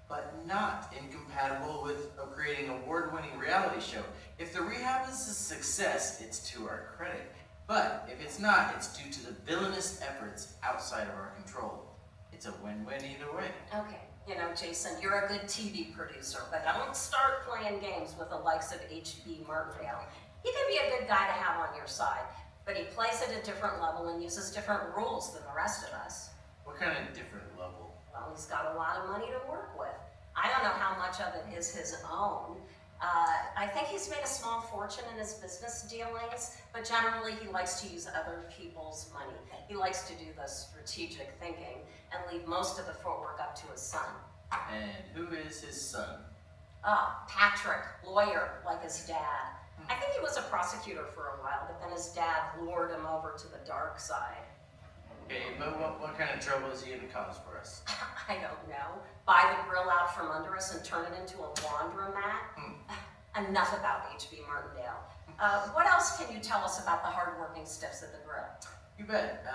but not incompatible with creating an award-winning reality show. If the rehab is a success, it's to our credit. But if it's not, it's due to the villainous efforts outside of our control. It's a win-win either way. Okay, you know, Jason, you're a good TV producer, but don't start playing games with the likes of H.B. Martindale. He can be a good guy to have on your side, but but he plays at a different level and uses different rules than the rest of us. What kind of different level? Well, he's got a lot of money to work with. I don't know how much of it is his own. I think he's made a small fortune in his business dealings, but generally he likes to use other people's money. He likes to do the strategic thinking and leave most of the footwork up to his son. And who is his son? Patrick, lawyer, like his dad. I think he was a prosecutor for a while, but then his dad lured him over to the dark side. Okay, but what kind of trouble is he gonna cause for us? I don't know. Buy the grill out from under us and turn it into a laundromat? Enough about H.B. Martindale. What else can you tell us about the hardworking stiffs at the grill? You bet.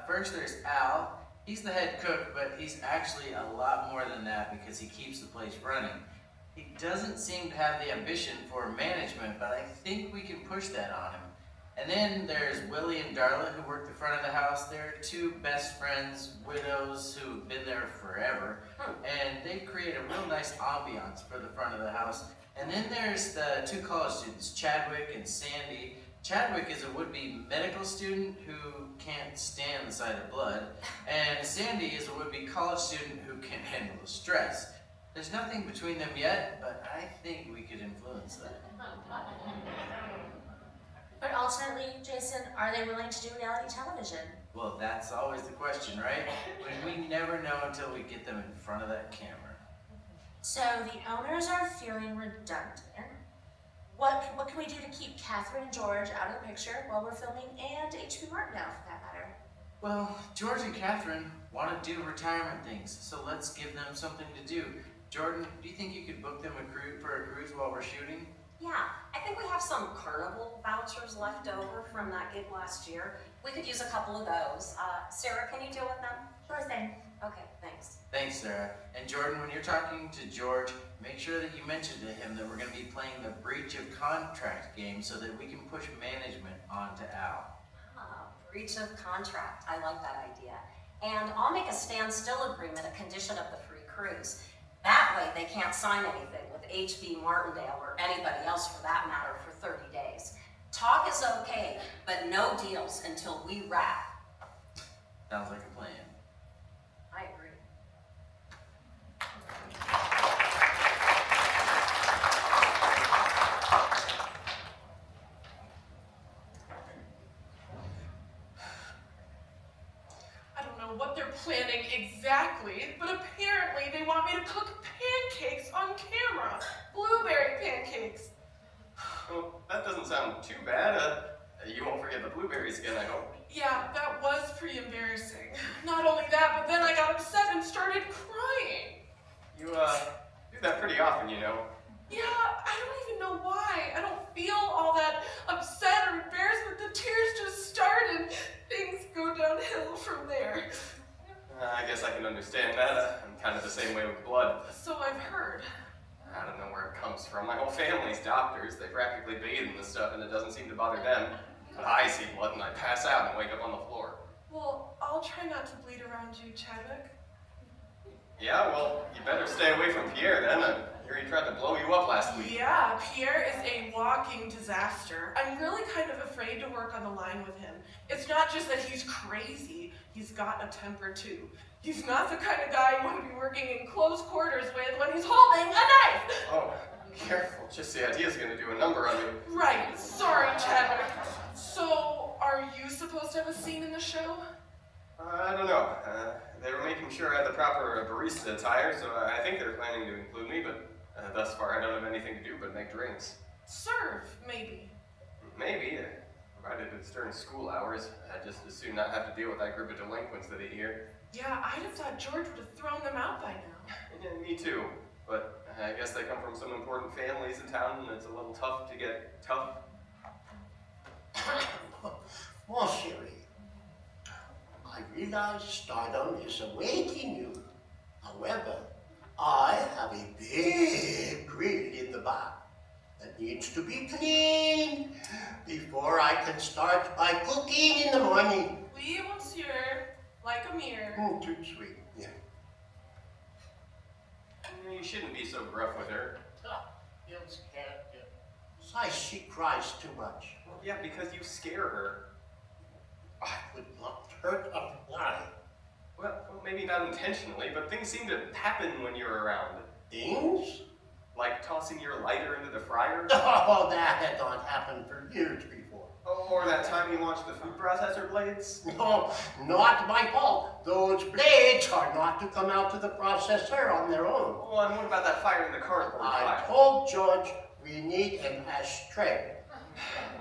First there's Al. He's the head cook, but he's actually a lot more than that because he keeps the place running. He doesn't seem to have the ambition for management, but I think we can push that on him. And then there's Willie and Darla, who work the front of the house. They're two best friends, widows who've been there forever. And they create a real nice ambiance for the front of the house. And then there's the two college students, Chadwick and Sandy. Chadwick is a would-be medical student who can't stand the sight of blood. And Sandy is a would-be college student who can handle the stress. There's nothing between them yet, but I think we could influence that. But ultimately, Jason, are they willing to do reality television? Well, that's always the question, right? We never know until we get them in front of that camera. So the owners are feeling redundant. What can we do to keep Catherine and George out of the picture while we're filming, and H.B. Martindale for that matter? Well, George and Catherine want to do retirement things, so let's give them something to do. Jordan, do you think you could book them for a cruise while we're shooting? Yeah, I think we have some carnival vouchers left over from that gig last year. We could use a couple of those. Sarah, can you deal with them? Sure thing. Okay, thanks. Thanks, Sarah. And Jordan, when you're talking to George, make sure that you mention to him that we're going to be playing the breach of contract game so that we can push management onto Al. Breach of contract. I like that idea. And I'll make a standstill agreement a condition of the free cruise. That way they can't sign anything with H.B. Martindale or anybody else for that matter for 30 days. Talk is okay, but no deals until we wrap. Sounds like a plan. I agree. I don't know what they're planning exactly, but apparently they want me to cook pancakes on camera. Blueberry pancakes. Well, that doesn't sound too bad. You won't forget the blueberries again, I hope. Yeah, that was pretty embarrassing. Not only that, but then I got upset and started crying. You, do that pretty often, you know. Yeah, I don't even know why. I don't feel all that upset or embarrassed, but the tears just start and things go downhill from there. I guess I can understand that. I'm kind of the same way with blood. So I've heard. I don't know where it comes from. My whole family's doctors. They practically bathe in this stuff and it doesn't seem to bother them. But I see blood and I pass out and wake up on the floor. Well, I'll try not to bleed around you, Chadwick. Yeah, well, you better stay away from Pierre then. I hear he tried to blow you up last week. Yeah, Pierre is a walking disaster. I'm really kind of afraid to work on the line with him. It's not just that he's crazy, he's got a temper too. He's not the kind of guy you want to be working in close quarters with when he's holding a knife. Oh, careful. Just the idea's gonna do a number on you. Right, sorry, Chadwick. So, are you supposed to have a scene in the show? I don't know. They were making sure I had the proper barista attire, so I think they're planning to include me, but thus far I don't have anything to do but make drinks. Serve, maybe. Maybe, provided it's during school hours. I'd just as soon not have to deal with that group of delinquents that eat here. Yeah, I'd have thought George would have thrown them out by now. Yeah, me too. But I guess they come from some important families in town, and it's a little tough to get tough. Mon chéri, I realize stardom is awaiting you. However, I have a big grill in the back that needs to be cleaned before I can start my cooking in the morning. Oui, monsieur. Like a mirror. Too sweet, yeah. You shouldn't be so gruff with her. Besides, she cries too much. Well, yeah, because you scare her. I would not hurt a fly. Well, maybe not intentionally, but things seem to happen when you're around. Things? Like tossing your lighter into the fryer? Oh, that had not happened for years before. Or that time you launched the food processor blades? No, not my fault. Those blades are not to come out to the processor on their own. Well, and what about that fire in the cardboard I pile? told George we need an ashtray.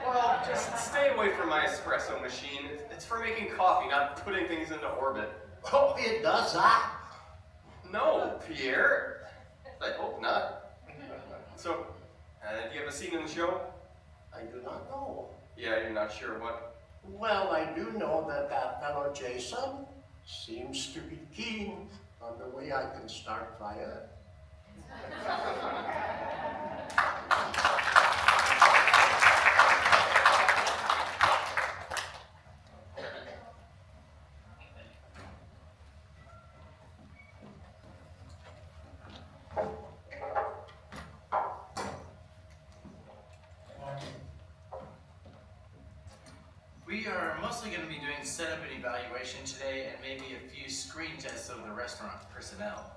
Well, just stay away from my espresso machine. It's for making coffee, not putting things into orbit. Oh, it does that? No, Pierre. I hope not. So, do you have a scene in the show? I do not know. Yeah, you're not sure what? Well, I do know that that fellow Jason seems to be keen on the way I can start fire. We are mostly going to be doing setup and evaluation today and maybe a few screen tests of the restaurant personnel.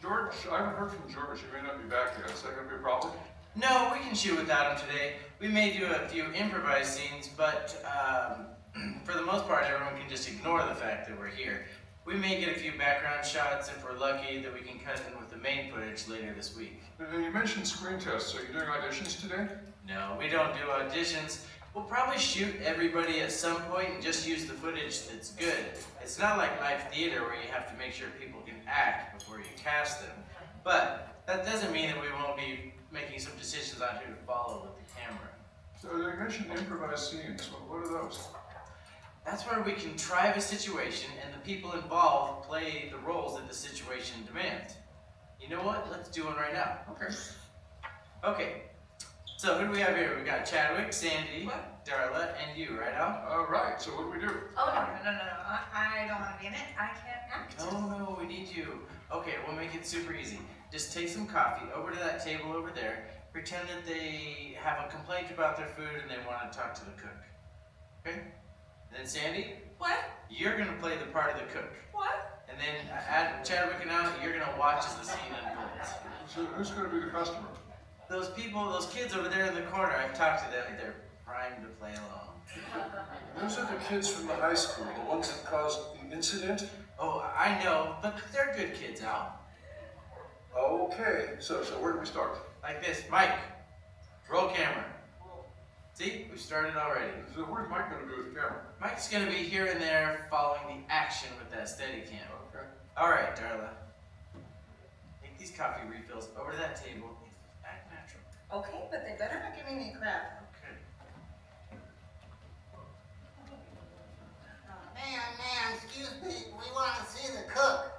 George, I haven't heard from George. He may not be back yet. Is that going to be a problem? No, we can shoot without him today. We may do a few improvised scenes, but for the most part, everyone can just ignore the fact that we're here. We may get a few background shots if we're lucky that we can cut in with the main footage later this week. You mentioned screen tests. Are you doing auditions today? No, we don't do auditions. We'll probably shoot everybody at some point and just use the footage that's good. It's not like live theater where you have to make sure people can act before you cast them. But that doesn't mean that we won't be making some decisions on who to follow with the camera. So you mentioned improvised scenes. What are those? That's where we contrive a situation and the people involved play the roles that the situation demands. You know what? Let's do one right now. Okay. Okay. So who do we have here? We got Chadwick, Sandy, Darla, and you, right, Al? Right. So what do we do? Oh, no. I don't want to be in it. I can't act. No, we need you. Okay, we'll make it super easy. Just take some coffee over to that table over there. Pretend that they have a complaint about their food and they want to talk to the cook. Okay? And then Sandy, What? you're gonna play the part of the cook. What? And then add Chadwick and Al, you're gonna watch as the scene unfolds. So who's going to be the customer? Those people, those kids over there in the corner, I've talked to them. They're primed to play along. Those are the kids from the high school, the ones that caused the incident? Oh, I know, but they're good kids, Al. Okay. So where do we start? Like this, Mike, roll camera. See, we started already. So where's Mike going to be with the camera? Mike's gonna be here and there following the action with that Steadicam. Okay. All right, Darla. Take these coffee refills over to that table. Act natural. Okay, but they better not give me any crap. Okay. Man, excuse me, we want to see the cook.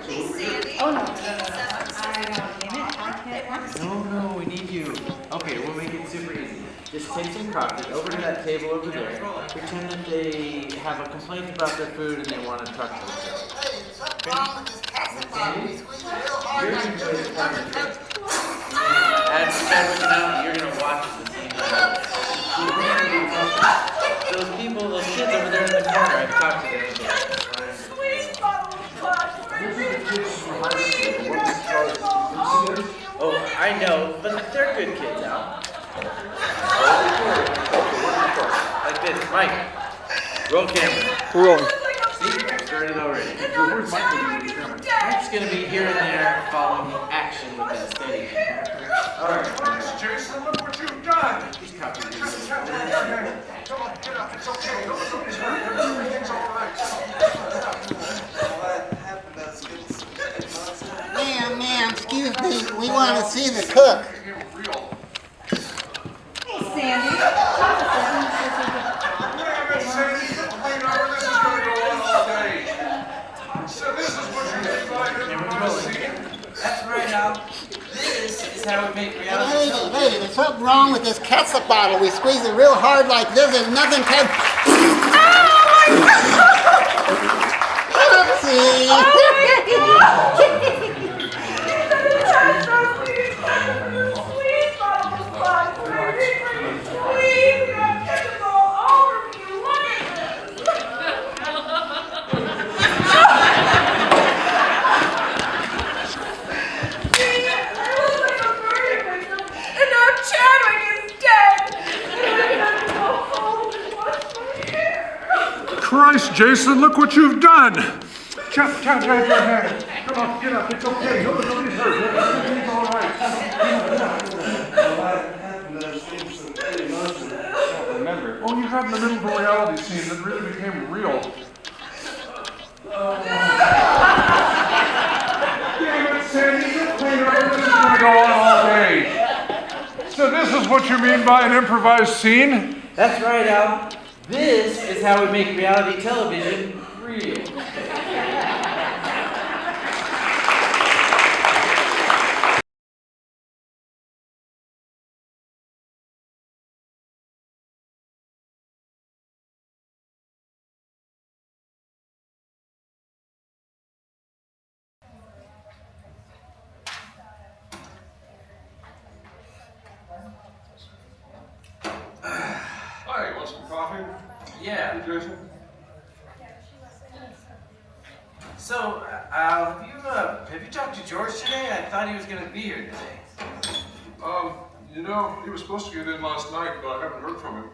Hey, Sandy. Oh, no. I don't need it. I can't. No, we need you. Okay, we'll make it super easy. Just take some coffee over to that table over there. Pretend that they have a complaint about their food and they want to talk to the cook. Hey, there's something wrong with this ketchup bottle. We squeeze it real hard You're like gonna this. play the part of the cook. Add Chadwick and Al, you're gonna watch as the scene unfolds. Those people, those kids over there in the corner, I've talked to them. Squeeze bottle of clutch. Oh, I know, but they're good kids, Al. Like this, Mike. Roll camera. Rolling. See, started already. Where's Mike going to be with the camera? Mike's gonna be here and there following the action with that steady. Alright. Thanks, Jason. Look what you've done. These copies are Just really get down. Come on, get up. It's okay. Nobody's hurt. Everything's all right. Man, excuse me, we want to see the cook. Real. Hey, Sandy. Damn it, Sandy. Clean over. This is going to go on all day. So this is what you think I Camera's rolling. That's right, Al. This is how we make reality Hey, television. there's something wrong with this ketchup bottle. We squeeze it real hard like this and nothing can... Please, Christ, Jason, look what you've done. Jeff, your hand. Come on, get up. It's okay. Nobody's hurt. Everything's all right. Remember. Oh, you're in the middle of a reality scene that really became real. Damn it, Sandy, you're clean up. This is going to go on all day. So this is what you mean by an improvised scene? That's right, Al. This is how we make reality television real. Hi, you want some coffee? Yeah. Hey, Jason? So, have you talked to George today? I thought he was going to be here today. You know, he was supposed to get in last night, but I haven't heard from him.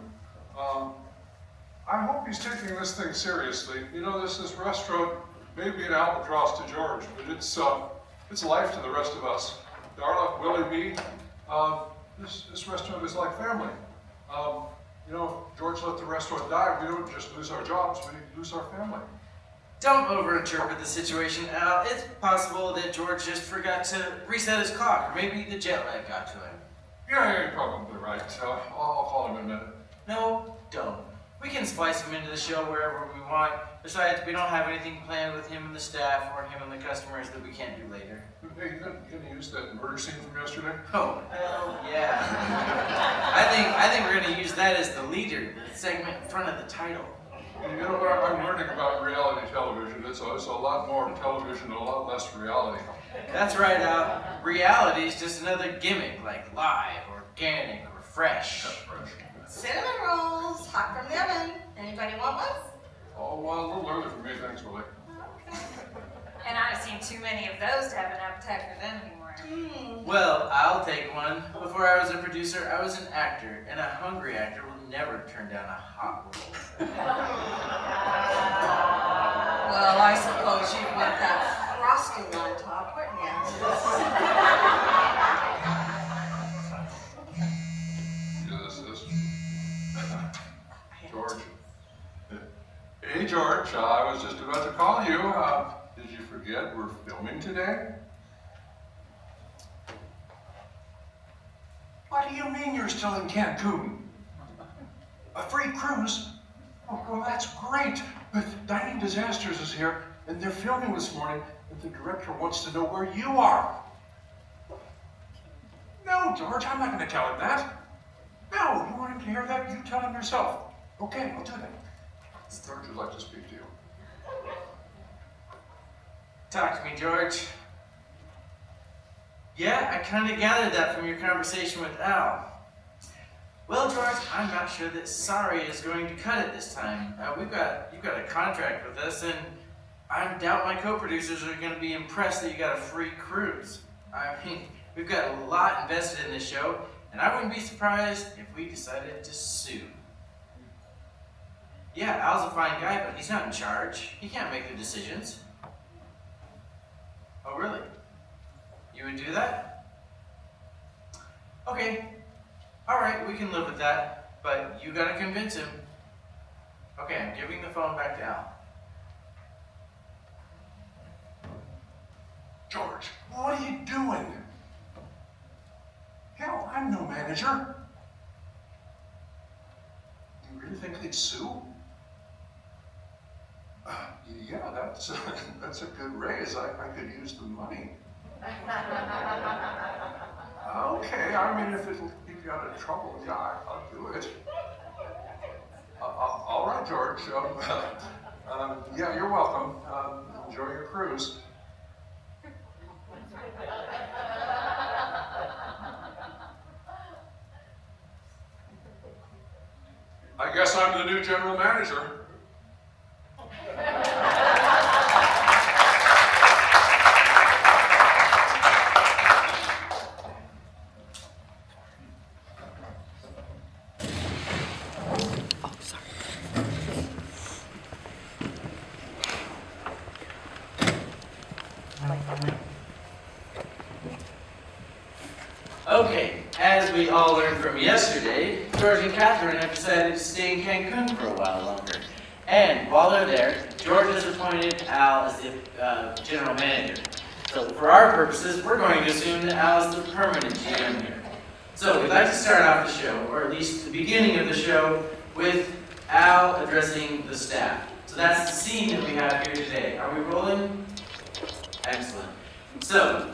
I hope he's taking this thing seriously. You know, this restaurant may be an albatross to George, but it's life to the rest of us. Darla, Willie, me, this restaurant is like family. You know, if George let the restaurant die, we don't just lose our jobs, we lose our family. Don't overinterpret the situation, Al. It's possible that George just forgot to reset his clock, or maybe the jet lag got to him. Yeah, you're probably right. I'll call him in a minute. No, don't. We can splice him into the show wherever we want. Besides, we don't have anything planned with him and the staff or him and the customers that we can't do later. Hey, you gonna use that murder scene from yesterday? Oh, hell yeah. I think we're gonna use that as the leader, the segment in front of the title. You know what I'm learning about reality television? It's a lot more television and a lot less reality. That's right, Al. Reality is just another gimmick, like live, organic, or fresh. Cinnamon rolls, hot from the oven. Anybody want one? Oh, well, a little early for me, thanks, Willie. And I've seen too many of those to have an appetite for them anymore. Well, I'll take one. Before I was a producer, I was an actor, and a hungry actor will never turn down a hot roll. Well, I suppose you'd want that frosting on top, wouldn't you? George. Hey, George, I was just about to call you. Did you forget we're filming today? What do you mean you're still in Cancun? A free cruise? Oh, well, that's great. But Dining Disasters is here, and they're filming this morning, and the director wants to know where you are. No, George, I'm not going to tell him that. No, you want him to hear that? You tell him yourself. Okay, I'll do that. George would like to speak to you. Talk to me, George. Yeah, I kind of gathered that from your conversation with Al. Well, George, I'm not sure that sorry is going to cut it this time. You've got a contract with us, and I doubt my co-producers are going to be impressed that you got a free cruise. I mean, we've got a lot invested in this show, and I wouldn't be surprised if we decided to sue. Yeah, Al's a fine guy, but he's not in charge. He can't make the decisions. Oh, really? You would do that? Okay. All right, we can live with that, but you gotta convince him. Okay, I'm giving the phone back to Al. George, what are you doing? Hell, I'm no manager. You really think they'd sue? Yeah, that's a good raise. I could use the money. Okay, I mean, if it'll keep you out of trouble, yeah, I'll do it. All right, George. Yeah, you're welcome. Enjoy your cruise. I guess I'm the new general manager. yesterday, George and Catherine have decided to stay in Cancun for a while longer. And while they're there, George has appointed Al as the general manager. So for our purposes, we're going to assume that Al is the permanent GM here. So we'd like to start off the show, or at least the beginning of the show, with Al addressing the staff. So that's the scene that we have here today. Are we rolling? Excellent. So,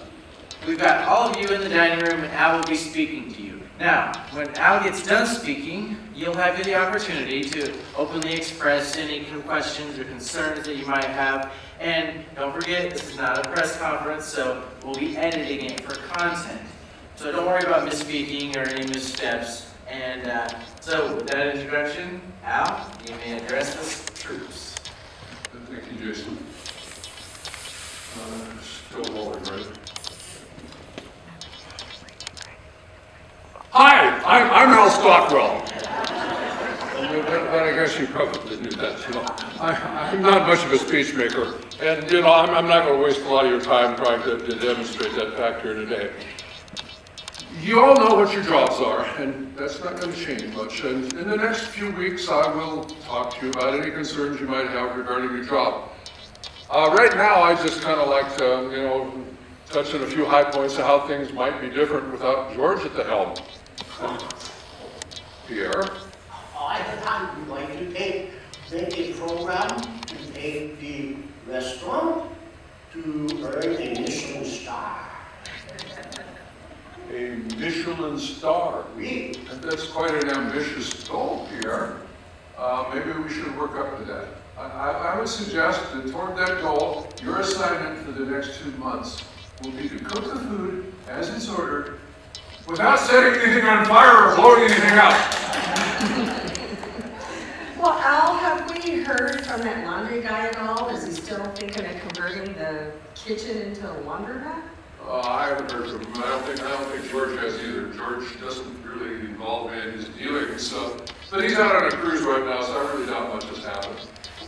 we've got all of you in the dining room, and Al will be speaking to you. Now, when Al gets done speaking, you'll have the opportunity to openly express any questions or concerns that you might have. And don't forget, this is not a press conference, so we'll be editing it for content. So don't worry about misspeaking or any missteps. And so, with that introduction, Al, you may address the troops. Thank you, Jason. Still rolling, right? Hi, I'm Al Stockwell. But I guess you probably knew that. I'm not much of a speech maker, and I'm not going to waste a lot of your time trying to demonstrate that fact here today. You all know what your jobs are, and that's not going to change much. And in the next few weeks, I will talk to you about any concerns you might have regarding your job. Right now, I just kind of like to, touch on a few high points of how things might be different without George at the helm. Pierre? I would like to take a program to take the restaurant to earn a Michelin star. A Michelin star? Oui. That's quite an ambitious goal, Pierre. Maybe we should work up to that. I would suggest that toward that goal, your assignment for the next 2 months will be to cook the food as it's ordered without setting anything on fire or blowing anything out. Well, Al, have we heard from that laundry guy at all? Is he still thinking of converting the kitchen into a laundromat? I haven't heard from him. I don't think George has either. George doesn't really involve me in his dealings, but he's out on a cruise right now, so I really doubt much has happened.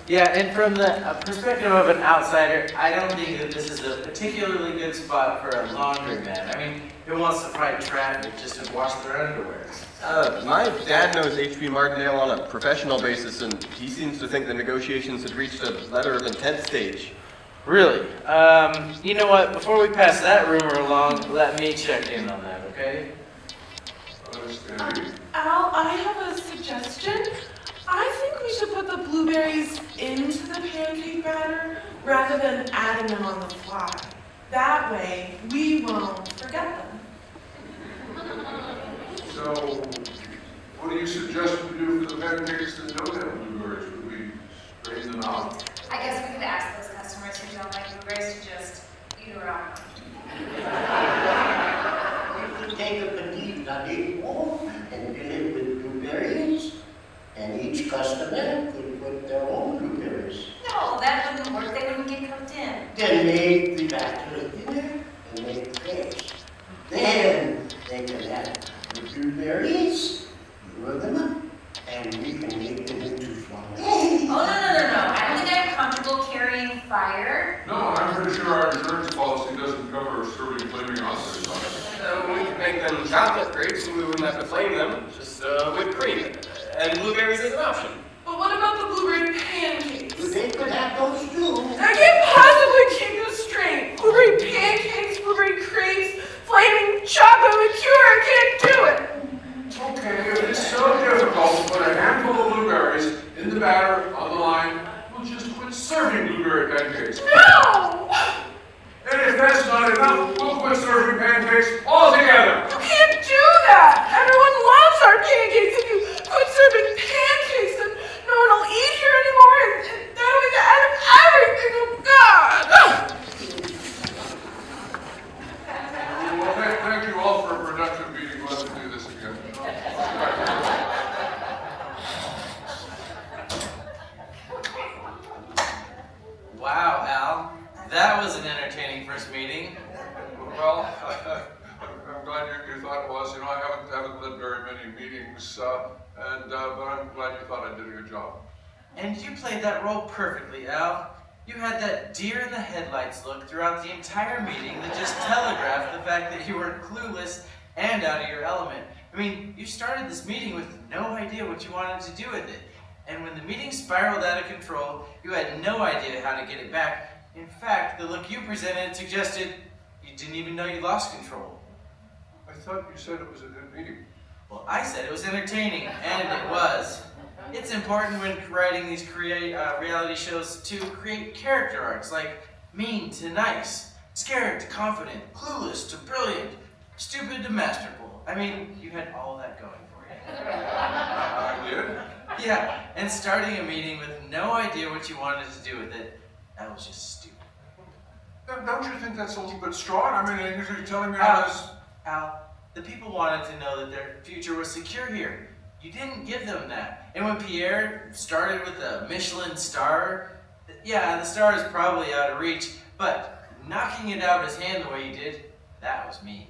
Yeah, and from the perspective of an outsider, I don't think that this is a particularly good spot for a laundromat. I mean, who wants to fight traffic just to wash their underwear? My dad knows H.B. Martindale on a professional basis, and he seems to think the negotiations had reached a letter of intent stage. Really? You know what? Before we pass that rumor along, let me check in on that, okay? Al, I have a suggestion. I think we should put the blueberries into the pancake batter rather than adding them on the fly. That way, we won't forget them. So, what do you suggest we do for the pancakes that don't have blueberries? Would we strain them out? I guess we could ask those customers who don't like blueberries to just eat around them. You could take a petit latte bowl and fill it with blueberries, and each customer could put their own blueberries. No, that wouldn't work. They wouldn't get cooked in. Then make the batter thinner and make crepes. Then they can add the blueberries, roll them up, and we can make them into flowers. Oh, no. I don't think I'm comfortable carrying fire. No, I'm pretty sure our insurance policy doesn't cover serving flaming hot dogs. We could make them chocolate grapes, and we wouldn't have to flame them, just whipped cream. And blueberries is an option. But what about the blueberry pancakes? They could have those too. I can't possibly keep this straight. Blueberry pancakes, blueberry crepes, flaming chocolate liqueur. I can't do it. Okay, if it's so difficult to put a handful of blueberries in the batter on the line, we'll just quit serving blueberry pancakes. No! And if that's not enough, we'll quit serving pancakes altogether. You can't do that. Everyone loves our pancakes. If you quit serving pancakes, then no one will eat here anymore, and that'll be the end of everything. Oh, God. Well, thank you all for a productive meeting. Let's do this again. Wow, Al. That was an entertaining first meeting. Well, I'm glad you thought it was. I haven't led very many meetings, but I'm glad you thought I did a good job. And you played that role perfectly, Al. You had that deer-in-the-headlights look throughout the entire meeting that just telegraphed the fact that you were clueless and out of your element. I mean, you started this meeting with no idea what you wanted to do with it. And when the meeting spiraled out of control, you had no idea how to get it back. In fact, the look you presented suggested you didn't even know you lost control. I thought you said it was a good meeting. Well, I said it was entertaining, and it was. It's important when writing these reality shows to create character arcs like mean to nice, scared to confident, clueless to brilliant, stupid to masterful. I mean, you had all that going for you. I did? Yeah, and starting a meeting with no idea what you wanted to do with it, that was just stupid. Don't you think that's a little bit strong? I mean, you're telling me I was... Al, the people wanted to know that their future was secure here. You didn't give them that. And when Pierre started with a Michelin star, yeah, the star is probably out of reach, but knocking it out of his hand the way you did, that was mean.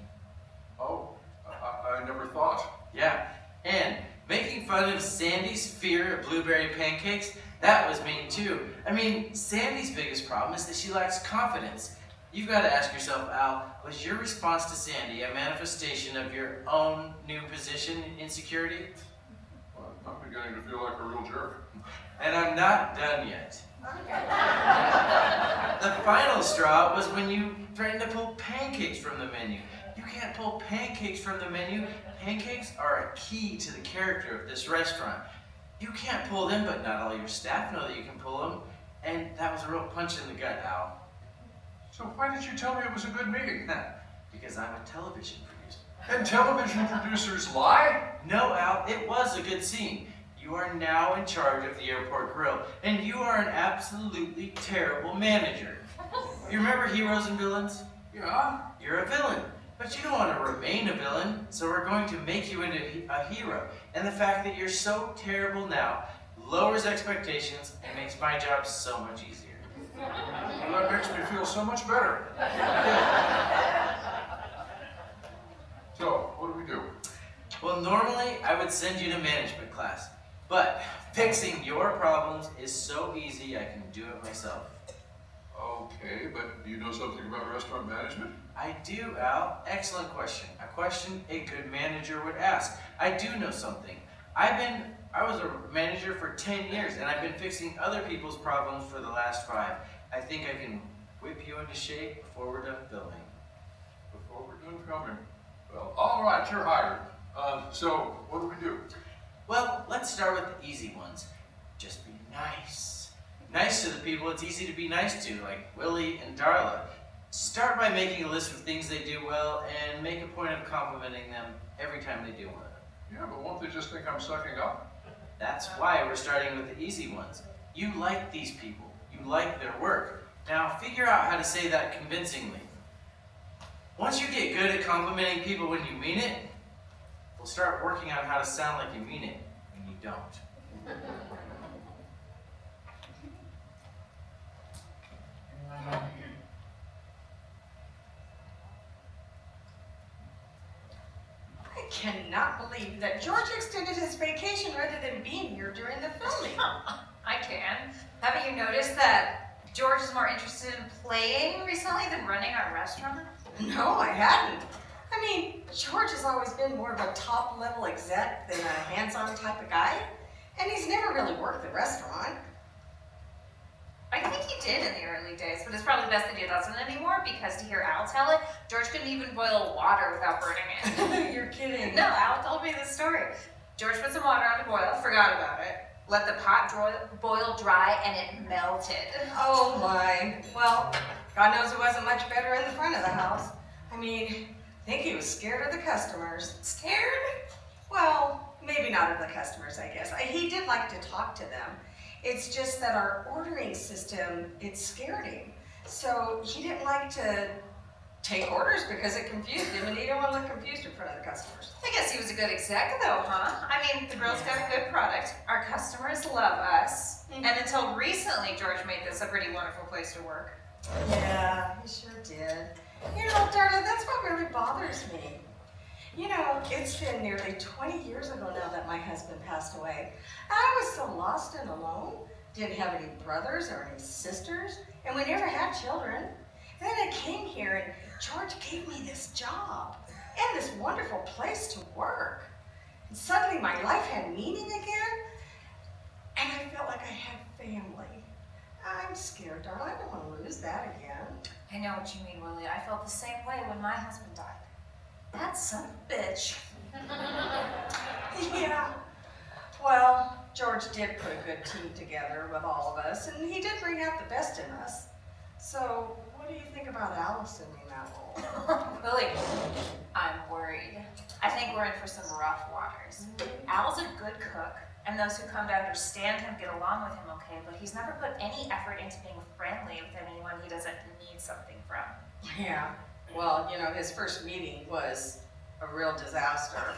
Oh, I never thought. Yeah, and making fun of Sandy's fear of blueberry pancakes, that was mean too. I mean, Sandy's biggest problem is that she lacks confidence. You've got to ask yourself, Al, was your response to Sandy a manifestation of your own new position in security? Well, I'm beginning to feel like a real jerk. And I'm not done yet. The final straw was when you threatened to pull pancakes from the menu. You can't pull pancakes from the menu. Pancakes are a key to the character of this restaurant. You can't pull them, but not all your staff know that you can pull them. And that was a real punch in the gut, Al. So why did you tell me it was a good meeting? Because I'm a television producer. And television producers lie? No, Al, it was a good scene. You are now in charge of the Airport Grill, and you are an absolutely terrible manager. You remember Heroes and Villains? Yeah? You're a villain, but you don't want to remain a villain, so we're going to make you into a hero. And the fact that you're so terrible now lowers expectations and makes my job so much easier. Well, that makes me feel so much better. So, what do we do? Well, normally I would send you to management class, but fixing your problems is so easy I can do it myself. Okay, but do you know something about restaurant management? I do, Al. Excellent question. A question a good manager would ask. I do know something. I was a manager for 10 years, and I've been fixing other people's problems for the last 5. I think I can whip you into shape before we're done filming. Before we're done filming. Well, all right, you're hired. So, what do we do? Well, let's start with the easy ones. Just be nice. Nice to the people it's easy to be nice to, like Willie and Darla. Start by making a list of things they do well and make a point of complimenting them every time they do one. Yeah, but won't they just think I'm sucking up? That's why we're starting with the easy ones. You like these people. You like their work. Now figure out how to say that convincingly. Once you get good at complimenting people when you mean it, we'll start working out how to sound like you mean it when you don't. I cannot believe that George extended his vacation rather than being here during the filming. I can. Haven't you noticed that George is more interested in playing recently than running our restaurant? No, I hadn't. I mean, George has always been more of a top-level exec than a hands-on type of guy, and he's never really worked the restaurant. I think he did in the early days, but it's probably best that he doesn't anymore because to hear Al tell it, George couldn't even boil water without burning it. You're kidding. No, Al told me this story. George put some water on to boil, forgot about it, let the pot boil dry, and it melted. Oh my. Well, God knows it wasn't much better in the front of the house. I mean, I think he was scared of the customers. Scared? Well, maybe not of the customers, I guess. He did like to talk to them. It's just that our ordering system, it scared him. So he didn't like to take orders because it confused him, and he didn't want to look confused in front of the customers. I guess he was a good exec though, huh? I mean, the grill's got a good product, our customers love us, and until recently, George made this a pretty wonderful place to work. Yeah, he sure did. You know, Darla, that's what really bothers me. You know, it's been nearly 20 years ago now that my husband passed away. I was so lost and alone, didn't have any brothers or any sisters, and we never had children. And then I came here and George gave me this job and this wonderful place to work. And suddenly my life had meaning again, and I felt like I had family. I'm scared, darling. I don't want to lose that again. I know what you mean, Willie. I felt the same way when my husband died. That son of a bitch. Yeah. Well, George did put a good team together with all of us, and he did bring out the best in us. So, what do you think about Allison in that role? Willie, I'm worried. I think we're in for some rough waters. Al's a good cook, and those who come to understand him get along with him okay, but he's never put any effort into being friendly with anyone he doesn't need something from. Yeah. Well, you know, his first meeting was a real disaster.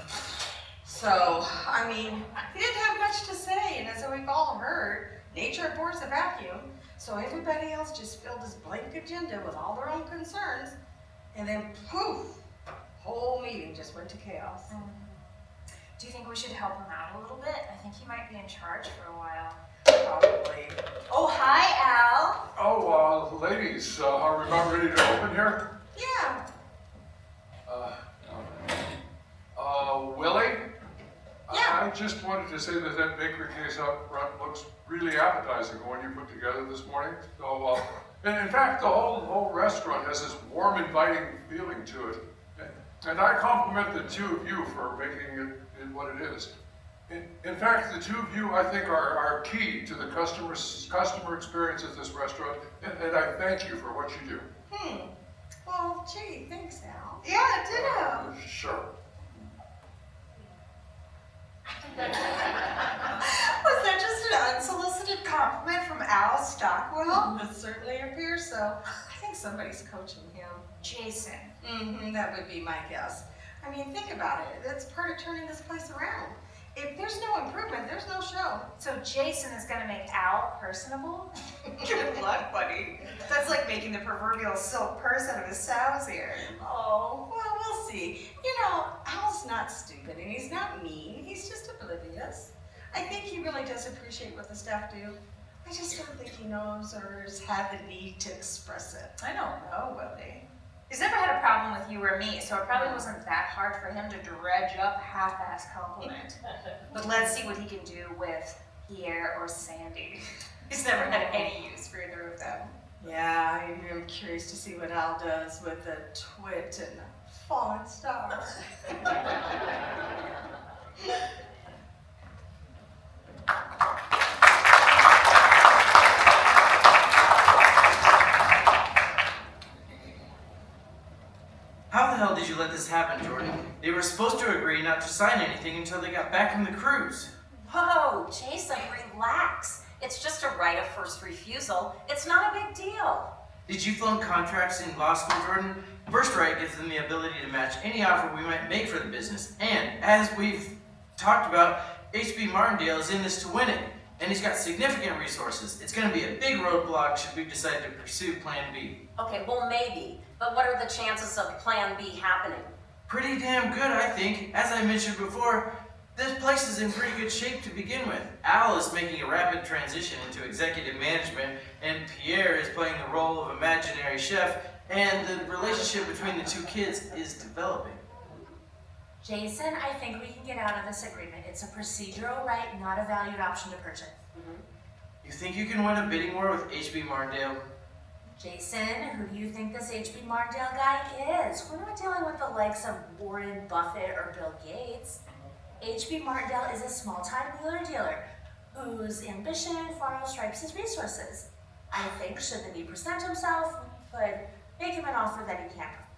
So, I mean, he didn't have much to say, and as we've all heard, nature abhors a vacuum. So everybody else just filled his blank agenda with all their own concerns, and then poof, whole meeting just went to chaos. Do you think we should help him out a little bit? I think he might be in charge for a while. Probably. Oh, hi, Al. Oh, ladies, are we about ready to open here? Yeah. Willie? Yeah. I just wanted to say that bakery case out front looks really appetizing, the one you put together this morning. So, and in fact, the whole restaurant has this warm, inviting feeling to it. And I compliment the two of you for making it what it is. In fact, the two of you, I think, are key to the customer experience at this restaurant, and I thank you for what you do. Well, gee, thanks, Al. Yeah, ditto. Sure. Was that just an unsolicited compliment from Al Stockwell? It certainly appears so. I think somebody's coaching him. Jason. That would be my guess. I mean, think about it. That's part of turning this place around. If there's no improvement, there's no show. So Jason is gonna make Al personable? Good luck, buddy. That's like making the proverbial silk purse out of his sow's ear. Oh, well, we'll see. You know, Al's not stupid and he's not mean. He's just oblivious. I think he really does appreciate what the staff do. I just don't think he knows or has had the need to express it. I don't know, Willie. He's never had a problem with you or me, so it probably wasn't that hard for him to dredge up a half-ass compliment. But let's see what he can do with Pierre or Sandy. He's never had any use for either of them. Yeah, I'm curious to see what Al does with the twit and the fallen star. How the hell did you let this happen, Jordan? They were supposed to agree not to sign anything until they got back from the cruise. Whoa, Jason, relax. It's just a right of first refusal. It's not a big deal. Did you flunk contracts in law school, Jordan? First right gives them the ability to match any offer we might make for the business. And as we've talked about, HB Martindale is in this to win it. And he's got significant resources. It's going to be a big roadblock should we decide to pursue Plan B. Okay, well, maybe. But what are the chances of Plan B happening? Pretty damn good, I think. As I mentioned before, this place is in pretty good shape to begin with. Al is making a rapid transition into executive management, and Pierre is playing the role of imaginary chef, and the relationship between the two kids is developing. Jason, I think we can get out of this agreement. It's a procedural right, not a valued option to purchase. You think you can win a bidding war with HB Martindale? Jason, who do you think this HB Martindale guy is? We're not dealing with the likes of Warren Buffett or Bill Gates. HB Martindale is a small-time wheeler-dealer whose ambition far outstrips his resources. I think should the need present himself, we could make him an offer that he can't refuse.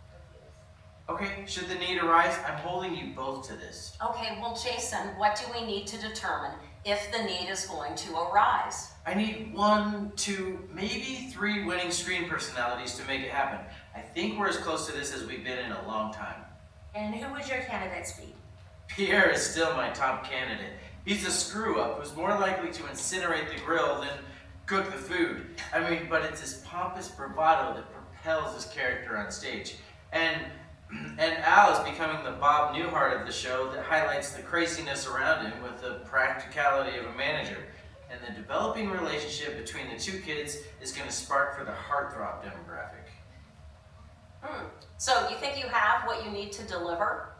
Okay, should the need arise, I'm holding you both to this. Okay, well, Jason, what do we need to determine if the need is going to arise? I need 1, 2, maybe 3 winning screen personalities to make it happen. I think we're as close to this as we've been in a long time. And who would your candidates be? Pierre is still my top candidate. He's a screw-up who's more likely to incinerate the grill than cook the food. I mean, but it's his pompous bravado that propels his character on stage. And Al is becoming the Bob Newhart of the show that highlights the craziness around him with the practicality of a manager. And the developing relationship between the two kids is going to spark for the heartthrob demographic. So you think you have what you need to deliver?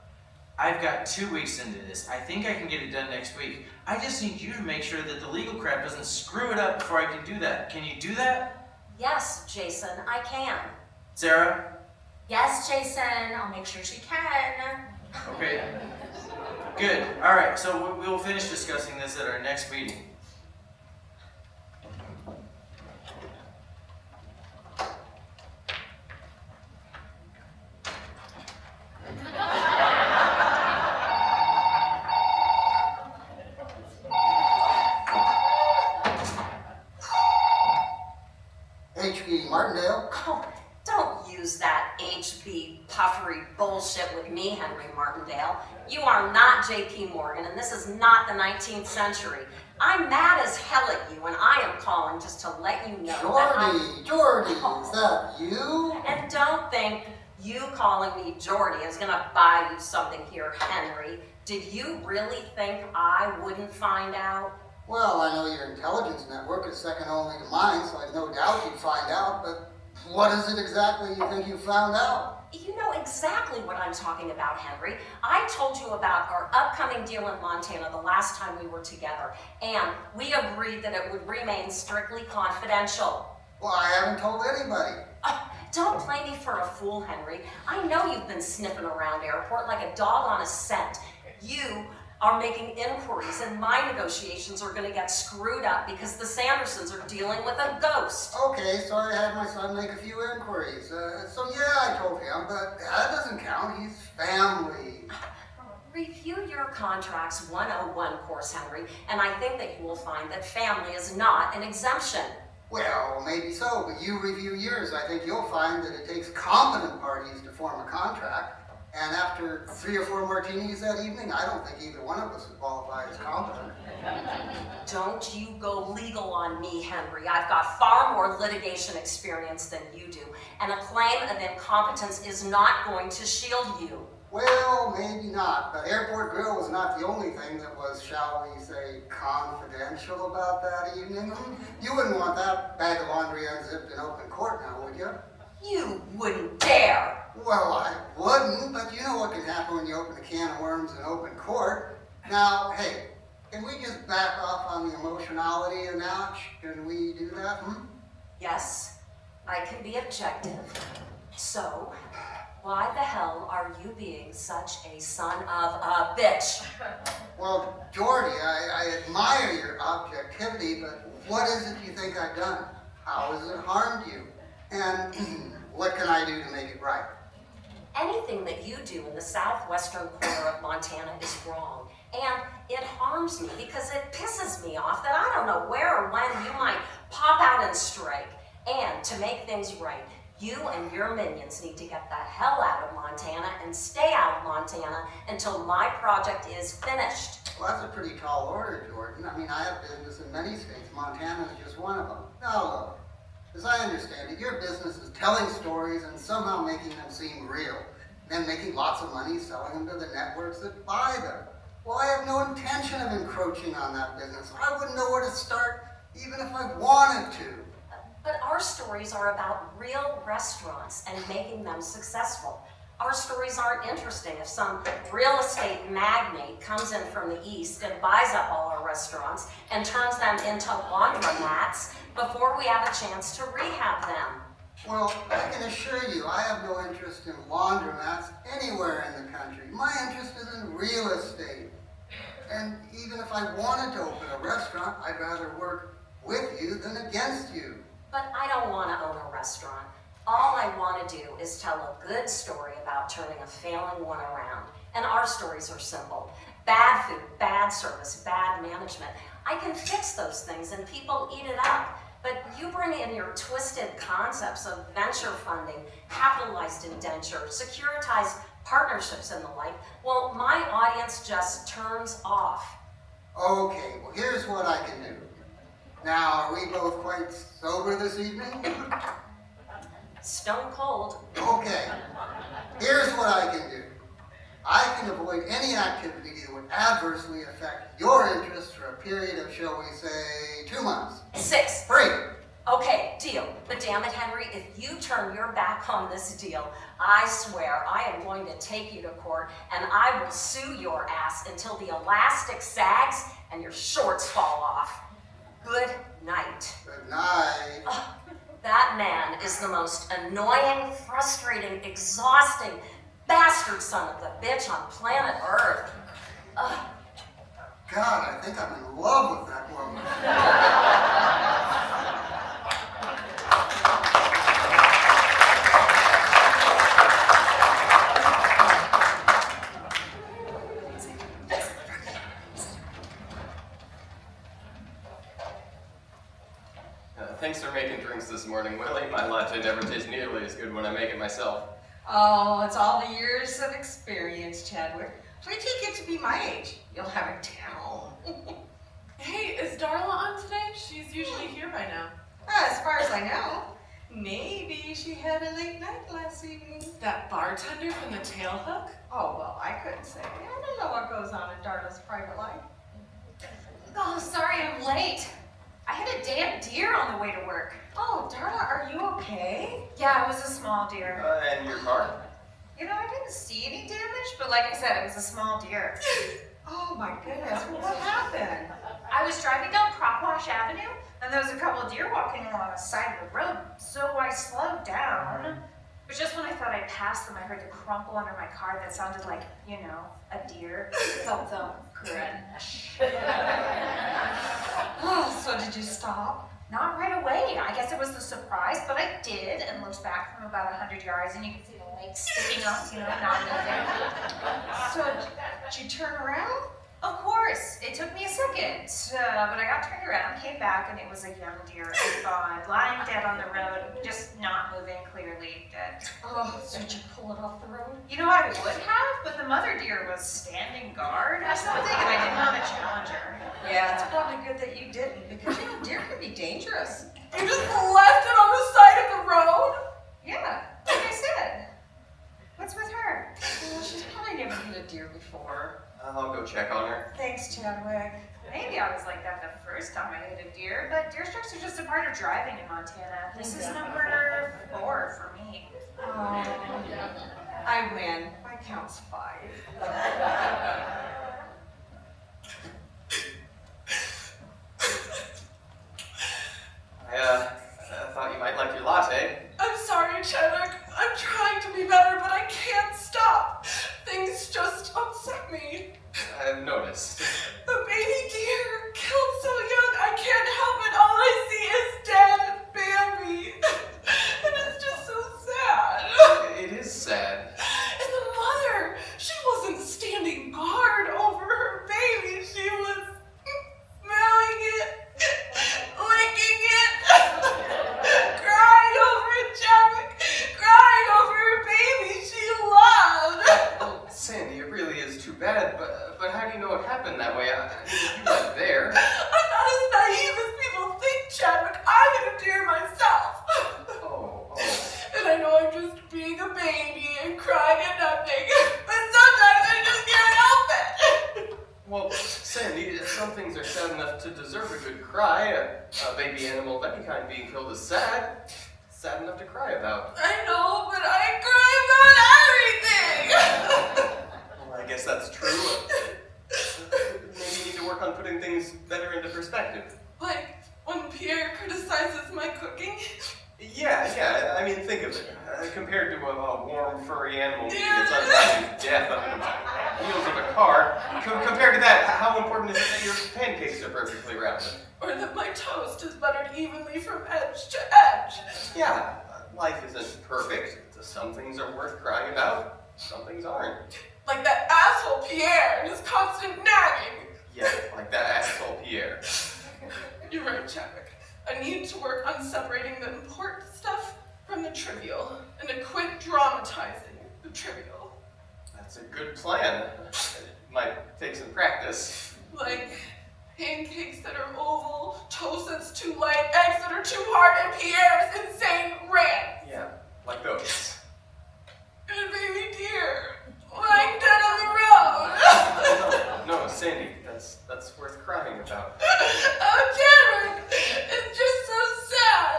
I've got 2 weeks into this. I think I can get it done next week. I just need you to make sure that the legal crap doesn't screw it up before I can do that. Can you do that? Yes, Jason, I can. Sarah? Yes, Jason, I'll make sure she can. Okay. Good. All right, so we'll finish discussing this at our next meeting. HB Martindale. Oh, don't use that HB puffery bullshit with me, Henry Martindale. You are not JP Morgan, and this is not the 19th century. I'm mad as hell at you, and I am calling just to let you know that Jordy, is that you? And don't think you calling me Jordy is gonna buy you something here, Henry. Did you really think I wouldn't find out? Well, I know your intelligence network is second only to mine, so I've no doubt you'd find out, but what is it exactly you think you found out? You know exactly what I'm talking about, Henry. I told you about our upcoming deal in Montana the last time we were together, and we agreed that it would remain strictly confidential. Well, I haven't told anybody. Don't play me for a fool, Henry. I know you've been sniffing around Airport like a dog on a scent. You are making inquiries, and my negotiations are going to get screwed up because the Sandersons are dealing with a ghost. Okay, so I had my son make a few inquiries. So yeah, I told him, but that doesn't count. He's family. Review your contracts 101 course, Henry, and I think that you will find that family is not an exemption. Well, maybe so, but you review yours. I think you'll find that it takes competent parties to form a contract. And after 3 or 4 martinis that evening, I don't think either one of us would qualify as competent. Don't you go legal on me, Henry. I've got far more litigation experience than you do, and a claim of incompetence is not going to shield you. Well, maybe not, but Airport Grill was not the only thing that was, shall we say, confidential about that evening. You wouldn't want that bag of laundry unzipped in open court now, would you? You wouldn't dare. Well, I wouldn't, but you know what can happen when you open a can of worms in open court. Now, hey, can we just back off on the emotionality a notch? Can we do that, Yes, I can be objective. So, why the hell are you being such a son of a bitch? Well, Jordy, I admire your objectivity, but what is it you think I've done? How has it harmed you? And what can I do to make it right? Anything that you do in the southwestern corner of Montana is wrong. And it harms me because it pisses me off that I don't know where or when you might pop out and strike. And to make things right, you and your minions need to get the hell out of Montana and stay out of Montana until my project is finished. Well, that's a pretty tall order, Jordan. I mean, I have business in many states. Montana is just one of them. Now look, as I understand it, your business is telling stories and somehow making them seem real, then making lots of money selling them to the networks that buy them. Well, I have no intention of encroaching on that business. I wouldn't know where to start, even if I wanted to. But our stories are about real restaurants and making them successful. Our stories aren't interesting if some real estate magnate comes in from the east and buys up all our restaurants and turns them into laundromats before we have a chance to rehab them. Well, I can assure you, I have no interest in laundromats anywhere in the country. My interest is in real estate. And even if I wanted to open a restaurant, I'd rather work with you than against you. But I don't want to own a restaurant. All I want to do is tell a good story about turning a failing one around. And our stories are simple. Bad food, bad service, bad management. I can fix those things and people eat it up. But you bring in your twisted concepts of venture funding, capitalized indenture, securitized partnerships and the like. Well, my audience just turns off. Okay, well here's what I can do. Now, are we both quite sober this evening? Stone cold. Okay, here's what I can do. I can avoid any activity that would adversely affect your interests for a period of, shall we say, 2 months. 6. Free. Okay, deal. But damn it, Henry, if you turn your back on this deal, I swear I am going to take you to court and I will sue your ass until the elastic sags and your shorts fall off. Good night. Good night. That man is the most annoying, frustrating, exhausting bastard son of the bitch on planet Earth. God, I think I'm in love with that woman. Thanks for making drinks this morning, Willie. My latte never tastes nearly as good when I make it myself. Oh, it's all the years of experience, Chadwick. Wait till you get to be my age. You'll have it down. Hey, is Darla on today? She's usually here by now. As far as I know, maybe she had a late night last evening. That bartender from the Tailhook? Oh, well, I couldn't say. I don't know what goes on in Darla's private life. Oh, sorry I'm late. I had a damn deer on the way to work. Oh, Darla, are you okay? Yeah, it was a small deer. And your car? You know, I didn't see any damage, but like I said, it was a small deer. Oh my goodness, well, what happened? I was driving down Propwash Avenue, and there was a couple of deer walking along the side of the road, so I slowed down. But just when I thought I'd passed them, I heard the crumple under my car that sounded like, you know, a deer. Thump, thump, crunch. Oh, so did you stop? Not right away. I guess it was the surprise, but I did, and looked back from about 100 yards, and you could see the legs sticking up, you know, not moving. So did you turn around? Of course, it took me a second, but I got turned around, came back, and it was a young deer, lying dead on the road, just not moving, clearly dead. Oh, so did you pull it off the road? You know, I would have, but the mother deer was standing guard or something, and I didn't want to challenge her. Yeah, it's probably good that you didn't, because you know, deer can be dangerous. You just left it on the side of the road? Yeah, like I said. What's with her? Well, she's probably never hit a deer before. I'll go check on her. Thanks, Chadwick. Maybe I was like that the first time I hit a deer, but deer strikes are just a part of driving in Montana. This is number 4 for me. Oh, I win. My count's 5. I thought you might like your latte. I'm sorry, Chadwick. I'm trying to be better, but I can't stop. Things just upset me. I've noticed. The baby deer killed so young, I can't help it. All I see is dead Bambi. And it's just so sad. It is sad. And the mother, she wasn't standing guard over her baby. She was smelling it, licking it, crying over it, Chadwick, crying over her baby she loved. Oh, Sandy, it really is too bad, but how do you know it happened that way? I mean, you weren't there. I'm not as naive as people think, Chadwick. I hit a deer myself. Oh. And I know I'm just being a baby and crying at nothing, but sometimes I just can't help it. Well, Sandy, some things are sad enough to deserve a good cry. A baby animal of any kind being killed is sad. Sad enough to cry about. I know, but I cry about everything. Well, I guess that's true. Maybe you need to work on putting things better into perspective. Like when Pierre criticizes my cooking. Yeah, I mean, think of it. Compared to a warm, furry animal eating its untimely death on the wheels of a car, compared to that, how important is it that your pancakes are perfectly rounded? Or that my toast is buttered evenly from edge to edge. Yeah, life isn't perfect. Some things are worth crying about, some things aren't. Like that asshole Pierre and his constant nagging. Yeah, like that asshole Pierre. You're right, Chadwick. I need to work on separating the important stuff from the trivial, and to quit dramatizing the trivial. That's a good plan. It might take some practice. Like pancakes that are oval, toast that's too light, eggs that are too hard, and Pierre's insane rant. Yeah, like those. And a baby deer lying dead on the road. No, Sandy, that's worth crying about. Oh, Chadwick, it's just so sad.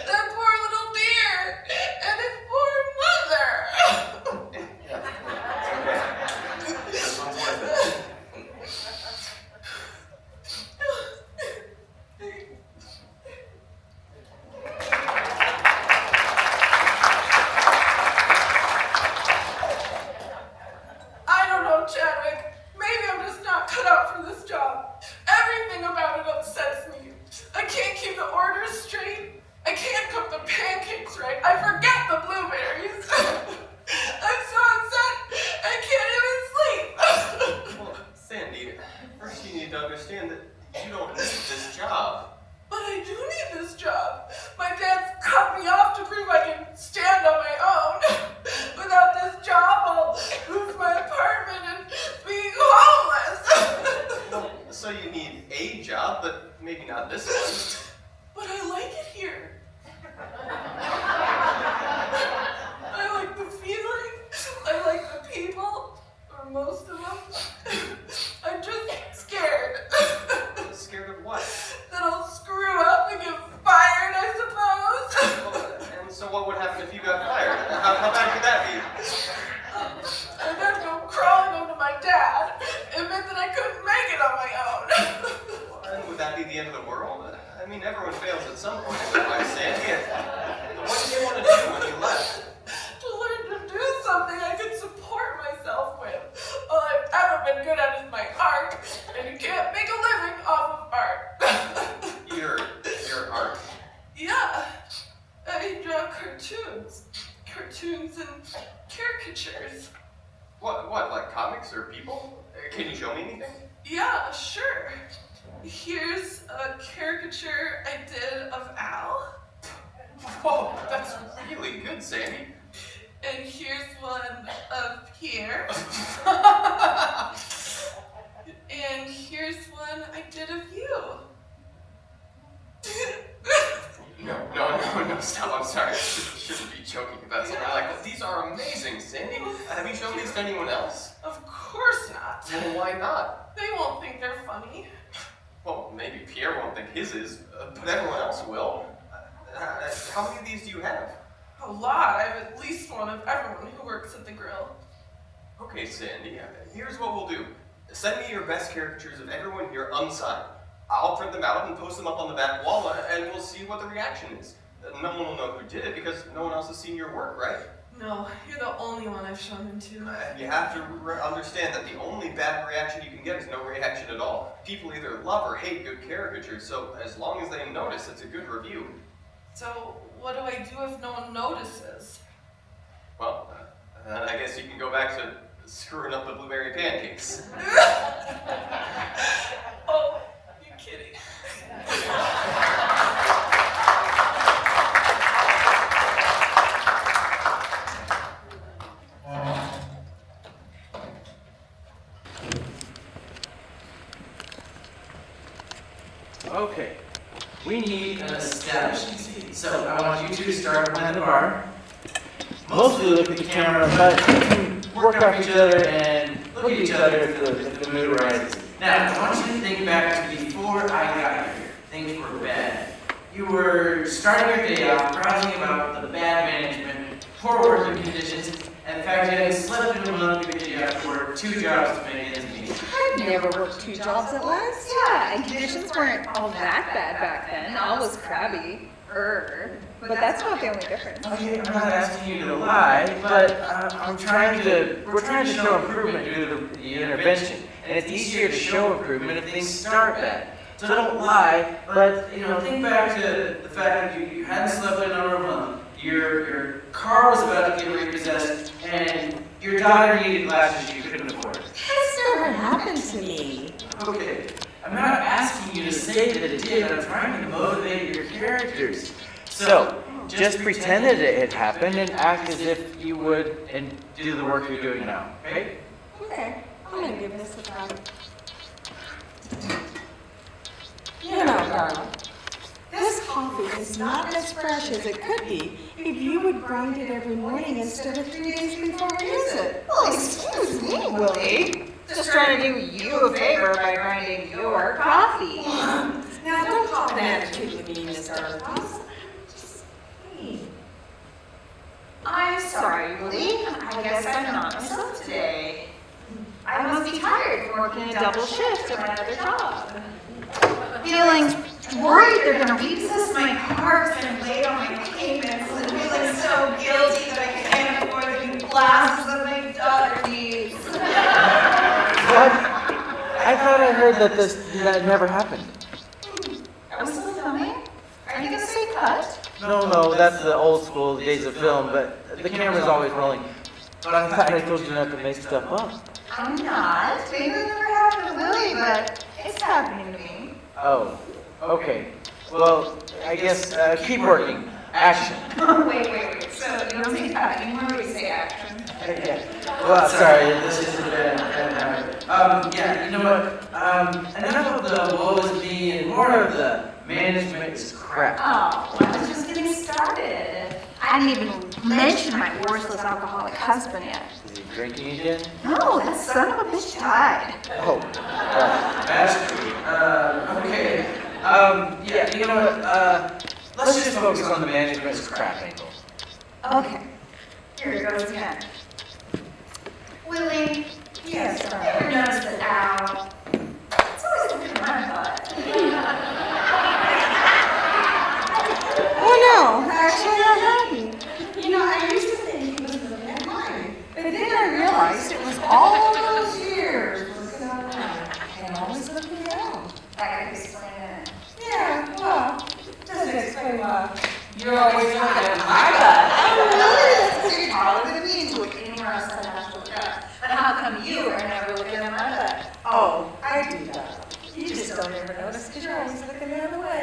That poor little cartoons and caricatures. What, like comics or people? Can you show me anything? Yeah, sure. Here's a caricature I did of Al. Whoa, that's really good, Sandy. And here's one of Pierre. And here's one I did of you. No, stop, I'm sorry. I shouldn't be joking about something like that. These are amazing, Sandy. Have you shown these to anyone else? Of course not. Well, why not? They won't think they're funny. Well, maybe Pierre won't think his is, but everyone else will. How many of these do you have? A lot. I have at least one of everyone who works at the grill. Okay, Sandy, here's what we'll do. Send me your best caricatures of everyone here unsigned. I'll print them out and post them up on the back wall, and we'll see what the reaction is. No one will know who did it because no one else has seen your work, right? No, you're the only one I've shown them to. You have to understand that the only bad reaction you can get is no reaction at all. People either love or hate good caricatures, so as long as they notice, it's a good review. So, what do I do if no one notices? Well, I guess you can go back to screwing up the blueberry pancakes. Oh, you're kidding. Okay, we need an establishing scene. So I want you two to start behind the bar. Mostly look at the camera, but you can work off each other and look at each other if the mood arises. Now, I want you to think back to before I got here. Things were bad. You were starting your day off, browsing about the bad management, poor working conditions, and the fact you hadn't slept in a month because you have to work 2 jobs to make ends meet. I've never worked 2 jobs at once. Yeah, and conditions weren't all that bad back then. All was crabby. But that's not the only difference. Okay, I'm not asking you to lie, but we're trying to show improvement due to the intervention. And it's easier to show improvement if things start bad. So don't lie, but think back to the fact that you hadn't slept in over a month. Your car was about to get repossessed, and your daughter needed glasses you couldn't afford. That's never happened to me. Okay, I'm not asking you to say that it did. I'm trying to motivate your characters. So, just pretend that it had happened and act as if you would and do the work you're doing now, okay? Okay, I'm gonna give this a try. You know, darling, this coffee is not as fresh as it could be if you would grind it every morning instead of 3 days before we use it. Well, excuse me, Willie. Just trying to do you a favor by grinding your coffee. Now, don't call an attitude with me, Miss Darlington. I'm sorry, Willie. I guess I'm not myself today. I must be tired from working a double shift at my other job. Feeling worried they're going to repossess my car because I'm late on my payments and feeling so guilty that I can't afford the new glasses that my daughter needs. What? I thought I heard that never happened. Are we still filming? Are you going to say cut? No, that's the old school days of film, but the camera's always rolling. But I thought I told you not to make stuff up. I'm not. Maybe it never happened to Willie, but it's happening to me. Oh, okay. Well, I guess keep working. Action. Wait. So you don't say cut anymore, we say action. Yeah. Well, sorry, this is a bad habit. Yeah, you know what? Enough of the woe is me and more of the management is crap. Oh, I was just getting started. I didn't even mention my worthless alcoholic husband yet. Is he drinking again? No, that son of a bitch died. Oh, that's true. Okay. Yeah, you know what? Let's just focus on the management's crap angle. Okay, here it goes again. Willie, yes, I ever noticed that Al? It's always a bit of my butt. Oh no, actually I hadn't. You know, I used to think he was living at mine, but then I realized it was all those years working on that and always looking around. That could explain it. Yeah, well, doesn't explain why. You're always looking at my butt. Oh, really? That's they'll never notice because you're always looking the other way.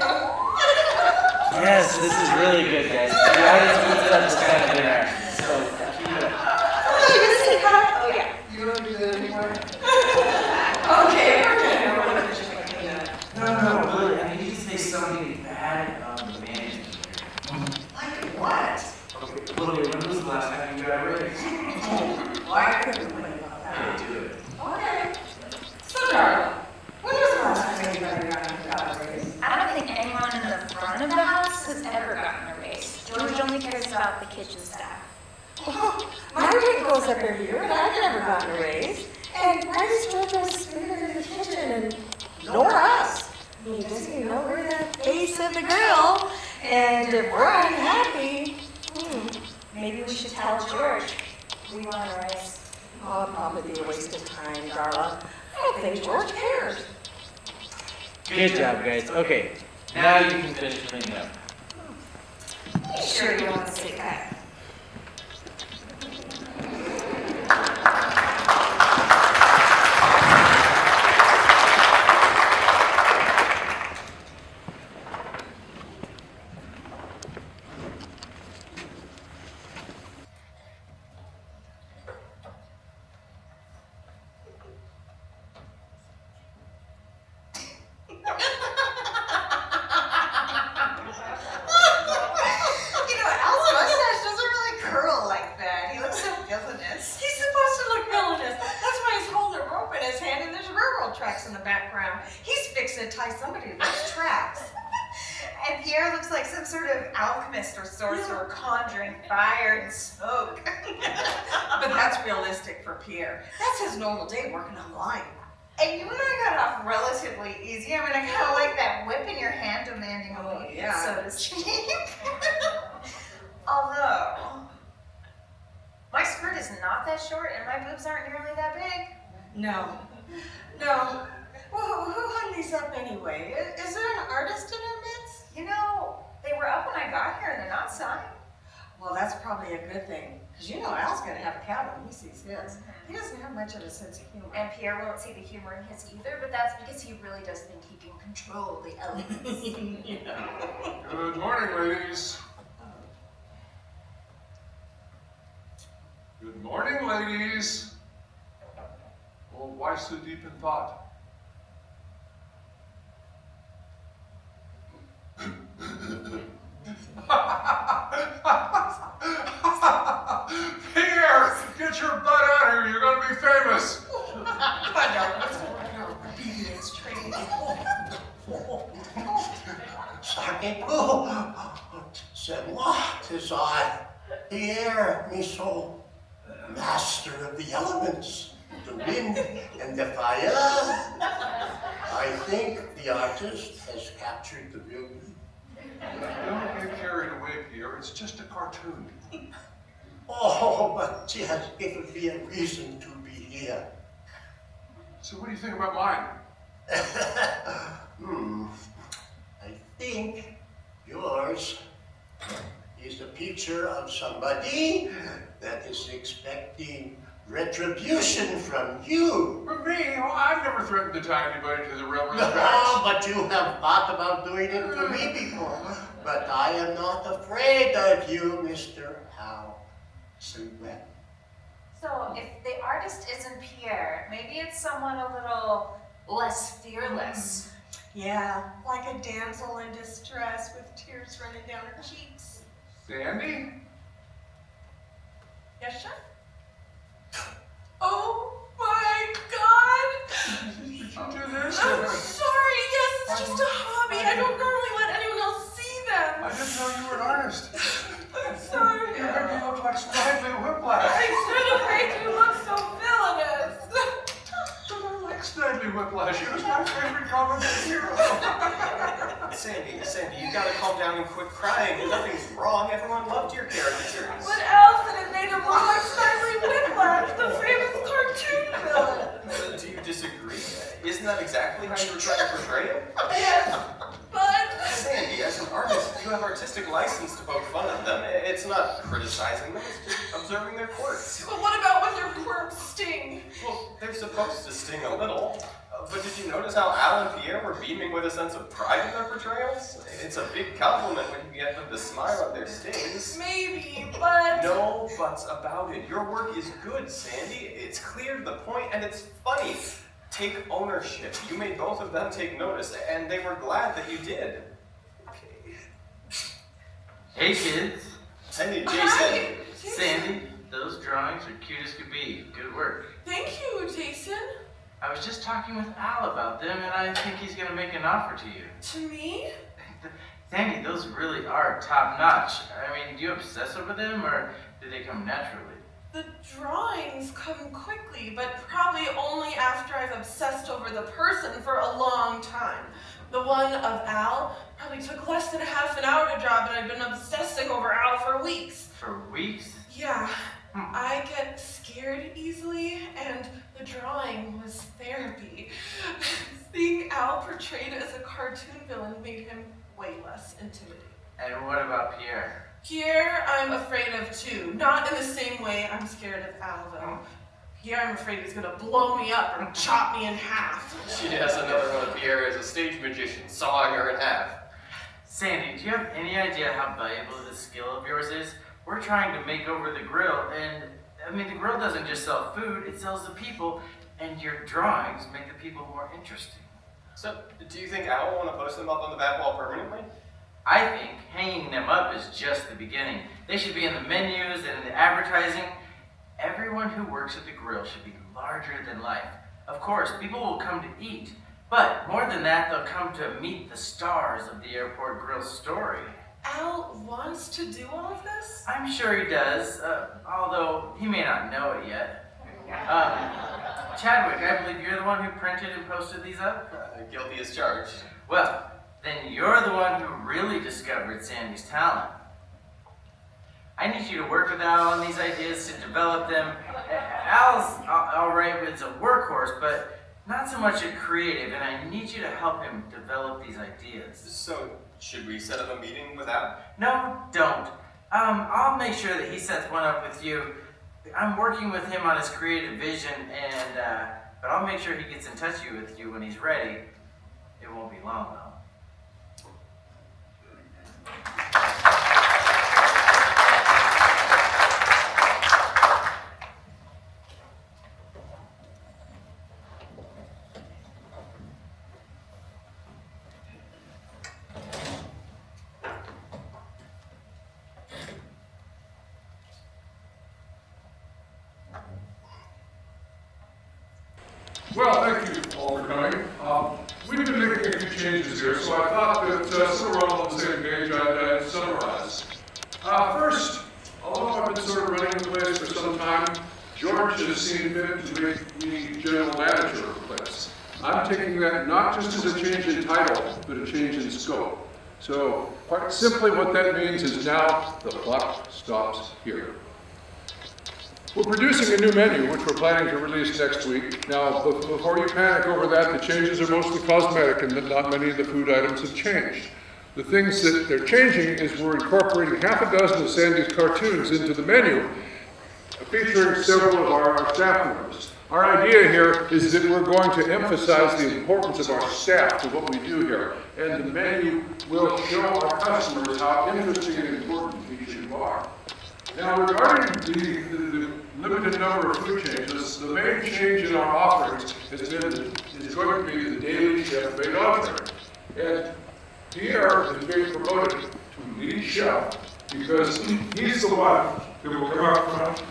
Yes, this is really good, guys. The audience needs us this kind of interaction. So keep it up. Oh, yeah. You don't do that anymore? Okay, No, really. I mean, you say something bad about the management here. Like what? Okay, Lily, when was the last time you got a raise? Why couldn't we about that? Okay, do it. Okay. So, Darla, when was the last time anybody got a raise? I don't think anyone in the front of the house has ever gotten a raise. George only cares about the kitchen staff. My rate goes up every year, and I've never gotten a raise. And why does George always bigger in the kitchen and nor us? I mean, doesn't he know we're the face of the grill? And if we're unhappy, Maybe we should tell George we want a raise. oh, it'll probably be a waste of time, Darla. I don't think George cares. Good job, guys. Okay, now you can finish cleaning up. Sure you want to say that? You know, Al's mustache doesn't really curl like that. He looks so villainous. He's supposed to look villainous. That's why he's holding a rope in his hand and there's railroad tracks in the background. He's fixing to tie somebody to those tracks. And Pierre looks like some sort of alchemist or sorcerer conjuring fire and smoke. But that's realistic for Pierre. That's his normal day working online. And you and I got off relatively easy. I mean, I kind of like that whip in your hand demanding obedience, so to speak. Although, my skirt is not that short and my boobs aren't nearly that big. No. No. Well, who hung these up anyway? Is there an artist in our midst? You know, they were up when I got here and they're not signed. Well, that's probably a good thing. Because you know Al's going to have a cat when he sees his. He doesn't have much of a sense of humor. And Pierre won't see the humor in his either, but that's because he really does think he can control the elements. Good morning, ladies. Good morning, ladies. Well, why so deep in thought? Pierre, get your butt out here. You're going to be famous. Savez-vous, c'est moi, tis I, Pierre Michaud, master of the elements, the wind and the fire. I think the artist has captured the real me. Don't get carried away, Pierre. It's just a cartoon. Oh, but she has given me a reason to be here. So what do you think about mine? I think yours is a picture of somebody that is expecting retribution from you. For me? Oh, I've never threatened to tie anybody to the railroad No, tracks. but you have thought about doing it to me before. But I am not afraid of you, Mr. Hal Silhouette. So if the artist isn't Pierre, maybe it's someone a little less fearless. Yeah, like a damsel in distress with tears running down her cheeks. Sandy? Yes, sir? Oh my God! Did you do this? I'm sorry, yes, it's just a hobby. I don't normally let anyone else see them. I didn't know you were an artist. I'm sorry. You make me look like Snidely Whiplash. I should have made you look so villainous. But I like Snidely Whiplash. He was my favorite comic hero. Sandy, you gotta calm down and quit crying. Nothing's wrong. Everyone loved your caricatures. What else did it made him look like Snidely Whiplash, the famous cartoon villain? Do you disagree? Isn't that exactly how you were trying to portray him? Yes, but... Sandy, as an artist, you have artistic license to poke fun at them. It's not criticizing them, it's just observing their quirks. But what about when their quirks sting? Well, they're supposed to sting a little. But did you notice how Al and Pierre were beaming with a sense of pride in their portrayals? It's a big compliment when you get them to smile at their stings. Maybe, but... No buts about it. Your work is good, Sandy. It's clear to the point and it's funny. Take ownership. You made both of them take notice, and they were glad that you did. Hey kids. Hey, Jason. Hi, Jason. Sandy, those drawings are cute as could be. Good work. Thank you, Jason. I was just talking with Al about them, and I think he's gonna make an offer to you. To me? Sandy, those really are top notch. I mean, do you obsess over them, or do they come naturally? The drawings come quickly, but probably only after I've obsessed over the person for a long time. The one of Al probably took less than half an hour to draw, but I've been obsessing over Al for weeks. For weeks? Yeah, I get scared easily, and the drawing was therapy. Seeing Al portrayed as a cartoon villain made him way less intimidating. And what about Pierre? Pierre, I'm afraid of too. Not in the same way I'm scared of Al, though. Pierre, I'm afraid he's gonna blow me up or chop me in half. Yes, another one of Pierre is a stage magician, sawing her in half. Sandy, do you have any idea how valuable this skill of yours is? We're trying to make over the grill, and I mean, the grill doesn't just sell food, it sells the people, and your drawings make the people more interesting. So, do you think Al will want to post them up on the back wall permanently? I think hanging them up is just the beginning. They should be in the menus and in the advertising. Everyone who works at the grill should be larger than life. Of course, people will come to eat, but more than that, they'll come to meet the stars of the Airport Grill story. Al wants to do all of this? I'm sure he does, although he may not know it yet. Chadwick, I believe you're the one who printed and posted these up? Guilty as charged. Well, then you're the one who really discovered Sandy's talent. I need you to work with Al on these ideas to develop them. Al's alright as a workhorse, but not so much a creative, and I need you to help him develop these ideas. So, should we set up a meeting with Al? No, don't. I'll make sure that he sets one up with you. I'm working with him on his creative vision, and but I'll make sure he gets in touch with you when he's ready. It won't be long, though. Well, thank you all for coming. We've been making a few changes here, so I thought that so we're all on the same page, I'd summarize. First, although I've been sort of running the place for some time, George has seen fit to make me general manager of the place. I'm taking that not just as a change in title, but a change in scope. So, quite simply what that means is now the clock stops here. We're producing a new menu, which we're planning to release next week. Now, before you panic over that, the changes are mostly cosmetic and that not many of the food items have changed. The things that they're changing is we're incorporating half a dozen of Sandy's cartoons into the menu, featuring several of our staff members. Our idea here is that we're going to emphasize the importance of our staff to what we do here, and the menu will show our customers how interesting and important each of you are. Now, regarding the limited number of food changes, the main change in our offerings is going to be the daily chef made entree. And Pierre is being promoted to lead chef because he's the one who will come out front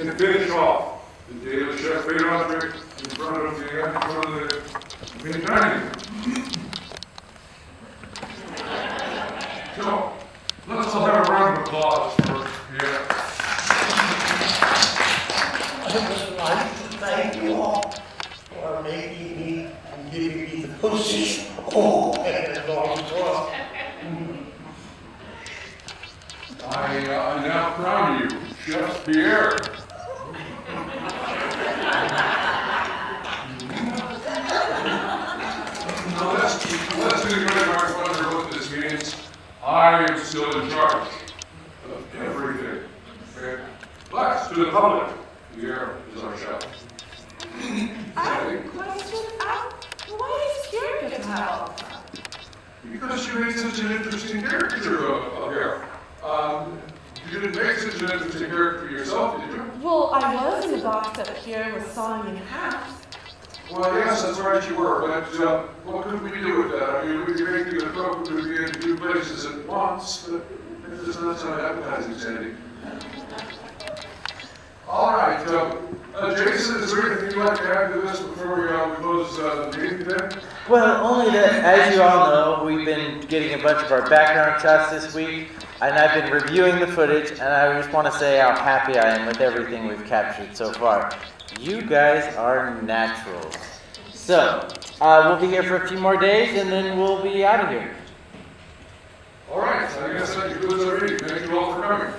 and finish off the daily chef made entree in front of the main dining room. So, let's all have a round of applause for Pierre. I would like to thank you all for making me and giving me the position. Oh, and long draw. I now crown you, Chef Pierre. Now let's get everybody wonder what this means. I am still in charge of everything. Okay? But to the public, Pierre is our chef. I have a question. Because you made such an interesting character of here. You didn't make such an interesting character yourself, did you? Well, I was in the box that Pierre was sawing in half. Well, yes, that's right, you were, but what could we do with that? I mean, we could make it appropriate to be in two places at once, but it does not sound appetizing, Sandy. All right, Jason, is there anything you'd like to add to this before we close the meeting then? Well, only that, as you all know, we've been getting a bunch of our background shots this week, and I've been reviewing the footage, and I just want to say how happy I am with everything we've captured so far. You guys are naturals. So, we'll be here for a few more days, and then we'll be out of here. All right, I guess that concludes our meeting. Thank you all for coming.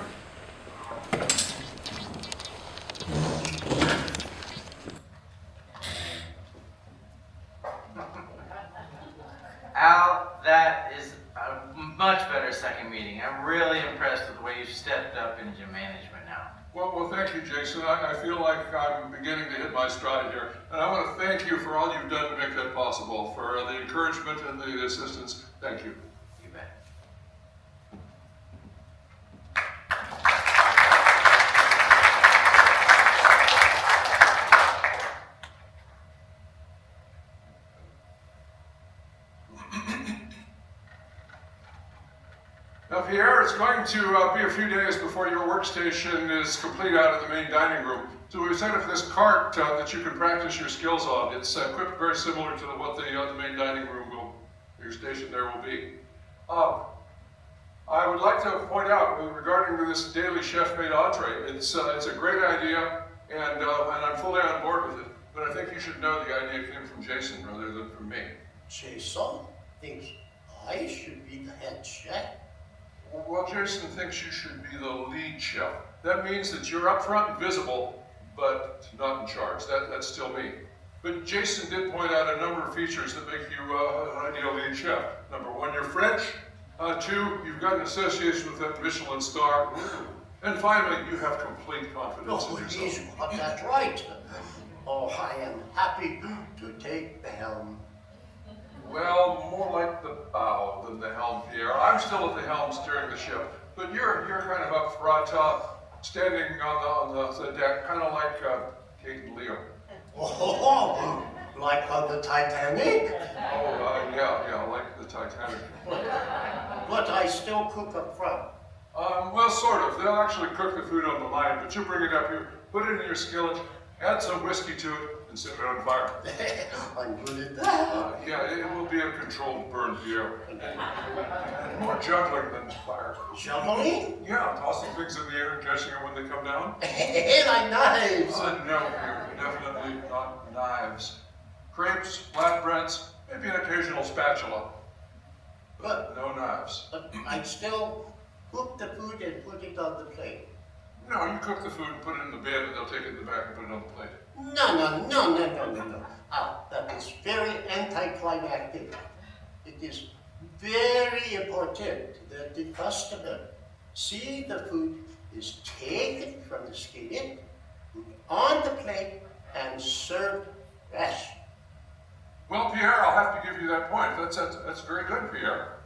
Al, that is a much better second meeting. I'm really impressed with the way you've stepped up into management now. Well, thank you, Jason. I feel like I'm beginning to hit my stride here. And I want to thank you for all you've done to make that possible, for the encouragement and the assistance. Thank you. You bet. Now, Pierre, it's going to be a few days before your workstation is complete out in the main dining room. So we've set up this cart that you can practice your skills on. It's equipped very similar to what the main dining room your station there will be. I would like to point out regarding this daily chef-made entree, it's a great idea, and I'm fully on board with it. But I think you should know the idea came from Jason rather than from me. Jason thinks I should be the head chef. Well, Jason thinks you should be the lead chef. That means that you're up front and visible, but not in charge. That's still me. But Jason did point out a number of features that make you an ideal lead chef. Number one, you're French. Two, you've got an association with that Michelin star. And finally, you have complete confidence in yourself. He's got that right. Oh, I am happy to take the helm. Well, more like the bow than the helm, Pierre. I'm still at the helm steering the ship, but you're kind of up front, standing on the deck, kind of like Kate and Leo. Oh, like on the Titanic? Oh, yeah, like the Titanic. But I still cook up front. Well, sort of. They'll actually cook the food on the line, but you bring it up here, put it in your skillet, add some whiskey to it, and set it on fire. I'm good at that. Yeah, it will be a controlled burn, Pierre. More juggling than fire. Juggling? Yeah, tossing things in the air and catching them when they come down. Like knives. No, Pierre, definitely not knives. Crepes, flatbreads, maybe an occasional spatula. But no knives. But I'd still cook the food and put it on the plate. No, you cook the food and put it in the bed, and they'll take it in the back and put it on the plate. No. That is very anticlimactic. It is very important that the customer see the food is taken from the skillet, put on the plate, and served fresh. Well, Pierre, I'll have to give you that point. That's very good, Pierre.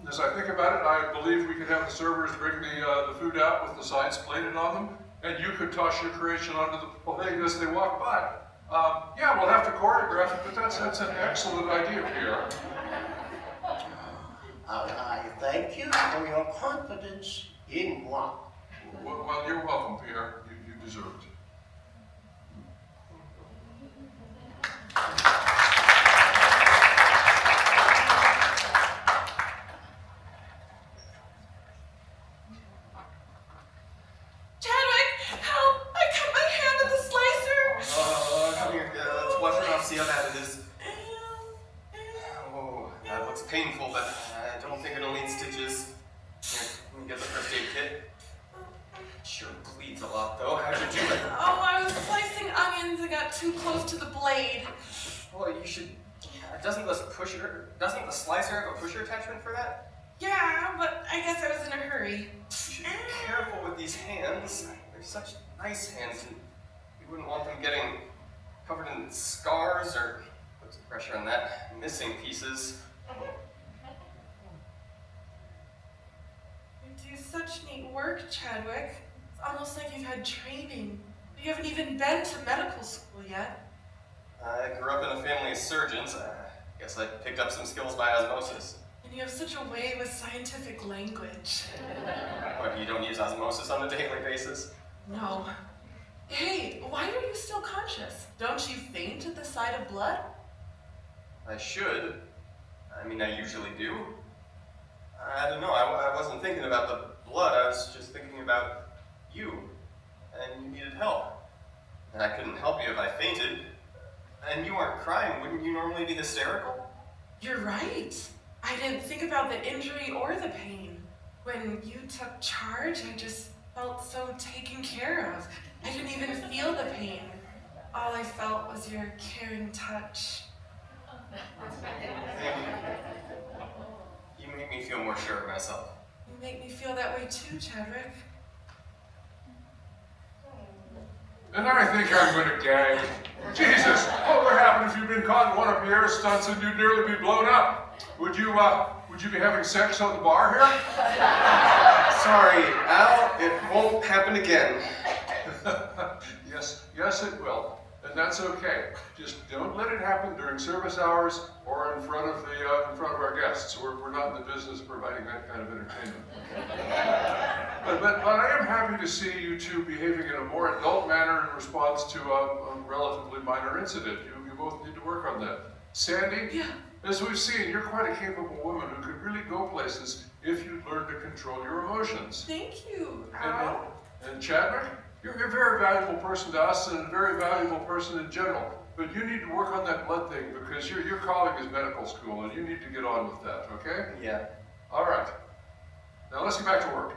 As I think about it, I believe we could have the servers bring the food out with the sides plated on them, and you could toss your creation onto the plate as they walk by. Yeah, we'll have to choreograph it, but that's an excellent idea, Pierre. I thank you for your confidence in moi. Well, you're welcome, Pierre. You deserve it. Painful, but I don't think it'll need stitches. Here, let me get the first aid kit. Sure bleeds a lot, though. How'd you do it? Oh, I was slicing onions and got too close to the blade. Well, you should. Doesn't the slicer have a pusher attachment for that? Yeah, but I guess I was in a hurry. You should be careful with these hands. They're such nice hands, and you wouldn't want them getting covered in scars or put some pressure on that. Missing pieces. such neat work, Chadwick. It's almost like you've had training. You haven't even been to medical school yet. I grew up in a family of surgeons. I guess I picked up some skills by osmosis. And you have such a way with scientific language. What, you don't use osmosis on a daily basis? No. Hey, why are you still conscious? Don't you faint at the sight of blood? I should. I mean, I usually do. I don't know, I wasn't thinking about the blood, I was just thinking about you. And you needed help. And I couldn't help you if I fainted. And you weren't crying, wouldn't you normally be hysterical? You're right. I didn't think about the injury or the pain. When you took charge, I just felt so taken care of. I didn't even feel the pain. All I felt was your caring touch. You make me feel more sure of myself. You make me feel that way too, Chadwick. And I think I'm gonna gag. Jesus, what would happen if you'd been caught in one of Pierre's stunts and you'd nearly be blown up? Would you be having sex on the bar here? Sorry, Al, it won't happen again. Yes it will. And that's okay. Just don't let it happen during service hours or in front of our guests. We're not in the business of providing that kind of entertainment. But I am happy to see you two behaving in a more adult manner in response to a relatively minor incident. You both need to work on that. Sandy? Yeah. As we've seen, you're quite a capable woman who could really go places if you'd learn to control your emotions. Thank you, Al. And Chadwick, you're a very valuable person to us and a very valuable person in general. But you need to work on that blood thing because your calling is medical school and you need to get on with that, okay? Yeah. All right. Now let's get back to work.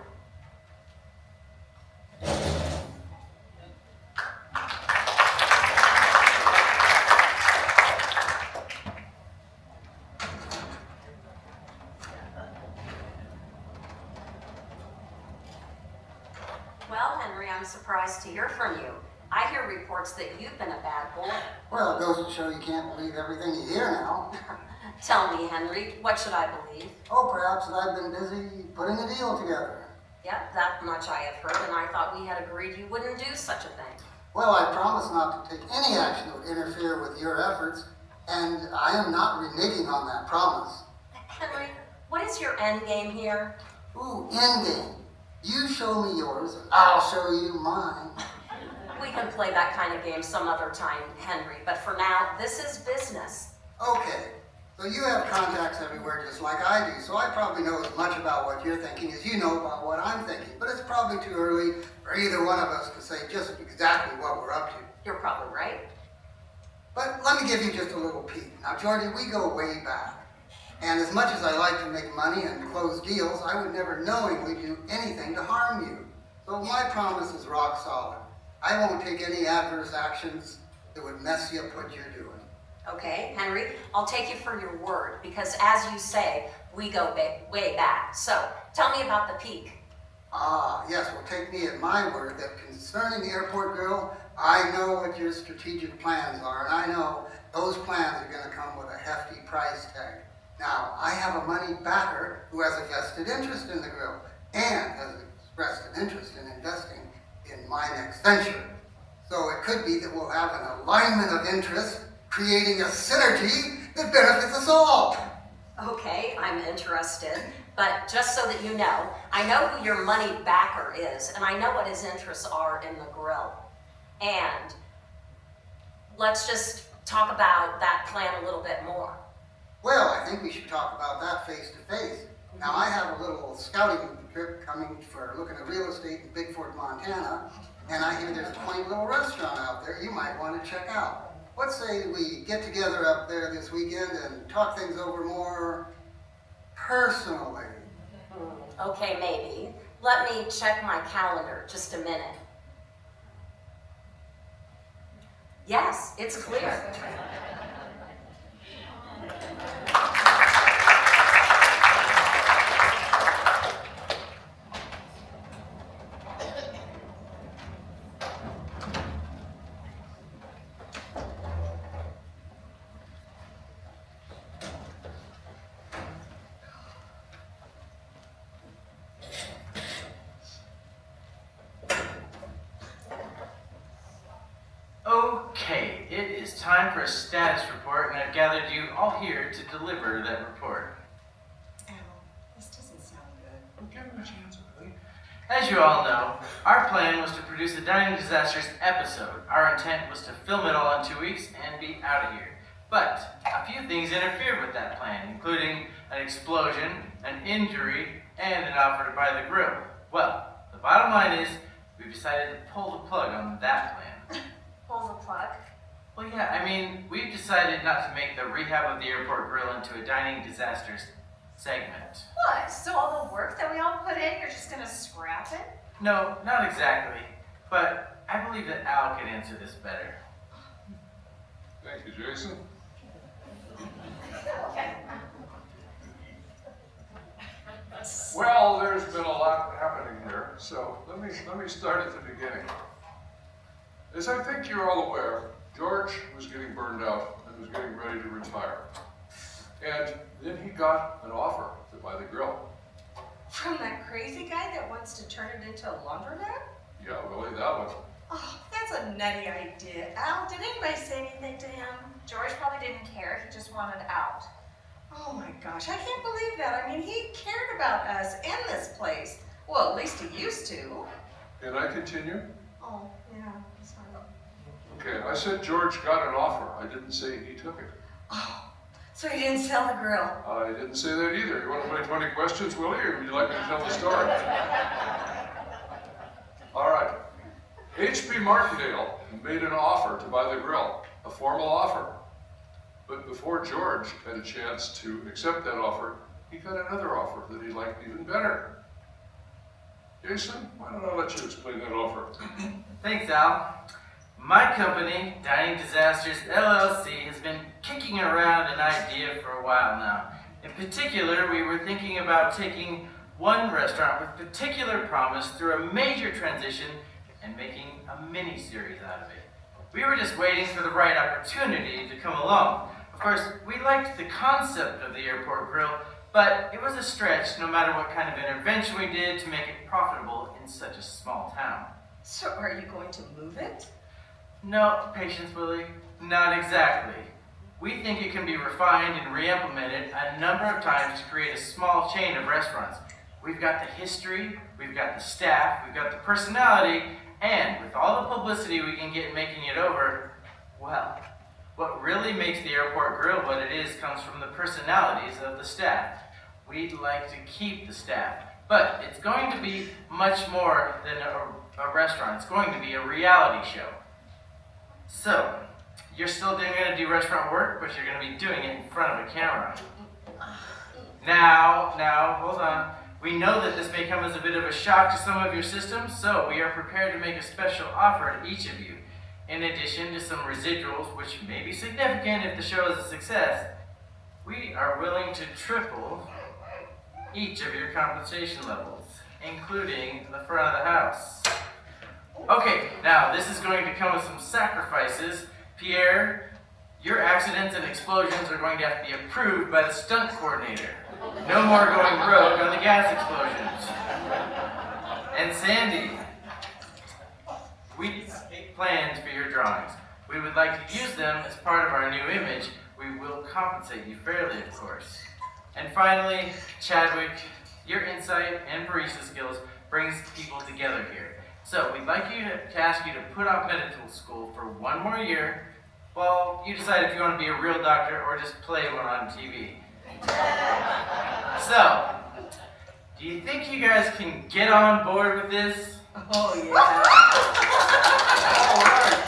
Well, Henry, I'm surprised to hear from you. I hear reports that you've been a bad boy. Well, it goes to show you can't believe everything you hear now. Tell me, Henry, what should I believe? Oh, perhaps that I've been busy putting a deal together. Yep, that much I have heard, and I thought we had agreed you wouldn't do such a thing. Well, I promise not to take any action that would interfere with your efforts, and I am not reneging on that promise. Henry, what is your end game here? Ooh, endgame. You show me yours, I'll show you mine. We can play that kind of game some other time, Henry, but for now, this is business. Okay, so you have contacts everywhere just like I do, so I probably know as much about what you're thinking as you know about what I'm thinking. But it's probably too early for either one of us to say just exactly what we're up to. You're probably right. But let me give you just a little peek. Now, Jordy, we go way back. And as much as I like to make money and close deals, I would never knowingly do anything to harm you. So my promise is rock solid. I won't take any adverse actions that would mess you up what you're doing. Okay, Henry, I'll take you for your word, because as you say, we go way back. So, tell me about the peak. Ah, yes, well, take me at my word that concerning Airpot Grill, I know what your strategic plans are, and I know those plans are going to come with a hefty price tag. Now, I have a money backer who has a vested interest in the grill and has expressed an interest in investing in my next venture. So it could be that we'll have an alignment of interest, creating a synergy that benefits us all. Okay, I'm interested, but just so that you know, I know who your money backer is, and I know what his interests are in the grill. And let's just talk about that plan a little bit more. Well, I think we should talk about that face to face. Now, I have a little scouting trip coming for looking at real estate in Bigford, Montana, and I hear there's a quaint little restaurant out there you might want to check out. Let's say we get together up there this weekend and talk things over more personally. Okay, maybe. Let me check my calendar just a minute. Yes, it's clear. Okay, it is time for a status report, and I've gathered you all here to deliver that report. Al, this doesn't sound good. Well, give him a chance, Willie. As you all know, our plan was to produce a Dining Disasters episode. Our intent was to film it all in 2 weeks and be out of here. But a few things interfered with that plan, including an explosion, an injury, and an offer to buy the grill. Well, the bottom line is, we've decided to pull the plug on that plan. Pull the plug. Well, yeah, I mean, we've decided not to make the rehab of the Airport Grill into a Dining Disasters segment. What? So all the work that we all put in, you're just gonna scrap it? No, not exactly. But I believe that Al can answer this better. Thank you, Jason. Well, there's been a lot happening here, so let me start at the beginning. As I think you're all aware, George was getting burned out and was getting ready to retire. And then he got an offer to buy the grill. From that crazy guy that wants to turn it into a laundromat? Yeah, Willie, that one. Oh, that's a nutty idea. Al, did anybody say anything to him? George probably didn't care, he just wanted out. Oh my gosh, I can't believe that. I mean, he cared about us and this place. Well, at least he used to. Can I continue? Oh, yeah, sorry. Okay, I said George got an offer. I didn't say he took it. Oh, so he didn't sell the grill. I didn't say that either. You want to play 20 questions, Willie, or would you like me to tell the story? All right. H.P. Martindale made an offer to buy the grill, a formal offer. But before George had a chance to accept that offer, he got another offer that he liked even better. Jason, why don't I let you explain that offer? Thanks, Al. My company, Dining Disasters LLC, has been kicking around an idea for a while now. In particular, we were thinking about taking one restaurant with particular promise through a major transition and making a mini-series out of it. We were just waiting for the right opportunity to come along. Of course, we liked the concept of the Airport Grill, but it was a stretch no matter what kind of intervention we did to make it profitable in such a small town. So are you going to move it? No, patience, Willie. Not exactly. We think it can be refined and re-implemented a number of times to create a small chain of restaurants. We've got the history, we've got the staff, we've got the personality, and with all the publicity we can get making it over, well, what really makes the Airport Grill what it is comes from the personalities of the staff. We'd like to keep the staff, but it's going to be much more than a restaurant. It's going to be a reality show. So, you're still going to do restaurant work, but you're going to be doing it in front of a camera. Now, hold on. We know that this may come as a bit of a shock to some of your systems, so we are prepared to make a special offer to each of you. In addition to some residuals, which may be significant if the show is a success, we are willing to triple each of your compensation levels, including the front of the house. Okay, now this is going to come with some sacrifices. Pierre, your accidents and explosions are going to have to be approved by the stunt coordinator. No more going rogue on the gas explosions. And Sandy, we make plans for your drawings. We would like to use them as part of our new image. We will compensate you fairly, of course. And finally, Chadwick, your insight and barista skills brings people together here. So we'd like you to ask you to put off medical school for 1 more year while you decide if you want to be a real doctor or just play one on TV. So, do you think you guys can get on board with this? Oh, yeah. All right,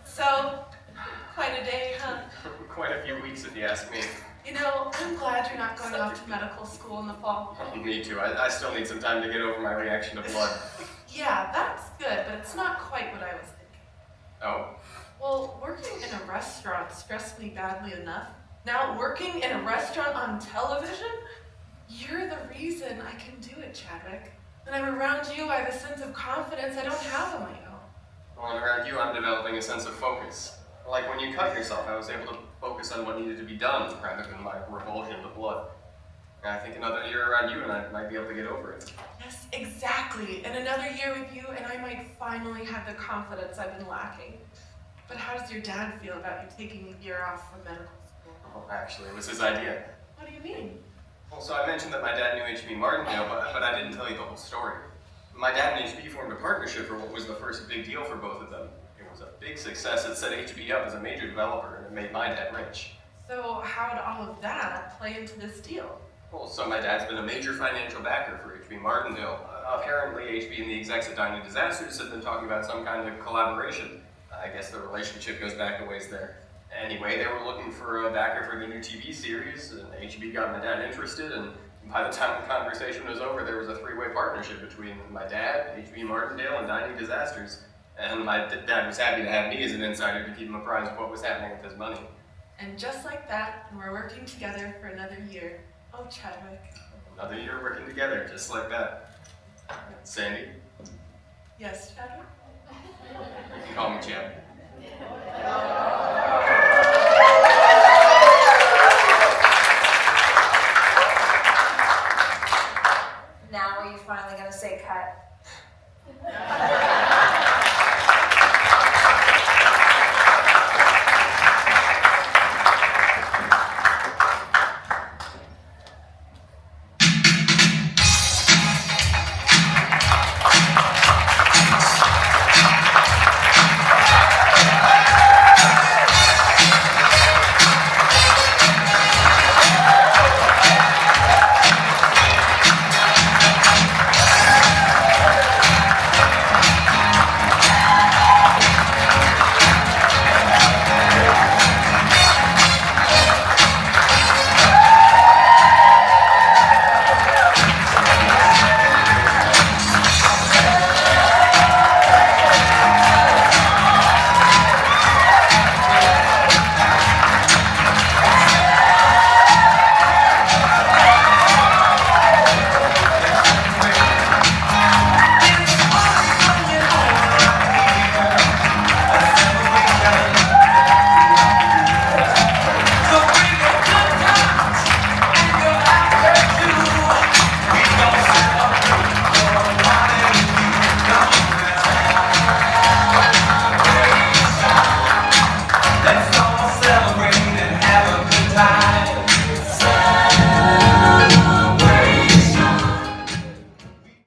So, quite a day, huh? Quite a few weeks if you ask me. You know, I'm glad you're not going off to medical school in the fall. Me too. I still need some time to get over my reaction to blood. Yeah, that's good, but it's not quite what I was thinking. Oh? Well, working in a restaurant stressed me badly enough. Now, working in a restaurant on television? You're the reason I can do it, Chadwick. When I'm around you, I have a sense of confidence I don't have on my own. Well, and around you, I'm developing a sense of focus. Like when you cut yourself, I was able to focus on what needed to be done rather than my revulsion to blood. I think another year around you and I might be able to get over it. Yes, exactly. And another year with you, and I might finally have the confidence I've been lacking. But how does your dad feel about you taking a year off from medical school? Well, actually, it was his idea. What do you mean? Well, so I mentioned that my dad knew HB Martindale, but I didn't tell you the whole story. My dad and HB formed a partnership for what was the first big deal for both of them. It was a big success. It set HB up as a major developer, and it made my dad rich. So how did all of that play into this deal? Well, so my dad's been a major financial backer for HB Martindale. Apparently, HB and the execs at Dining Disasters have been talking about some kind of collaboration. I guess the relationship goes back a ways there. Anyway, they were looking for a backer for the new TV series, and HB got my dad interested, and by the time the conversation was over, there was a three-way partnership between my dad, HB Martindale, and Dining Disasters. And my dad was happy to have me as an insider to keep him apprised of what was happening with his money. And just like that, we're working together for another year. Oh, Chadwick. Another year working together, just like that. Sandy, Yes, Chadwick? you can call me Chad.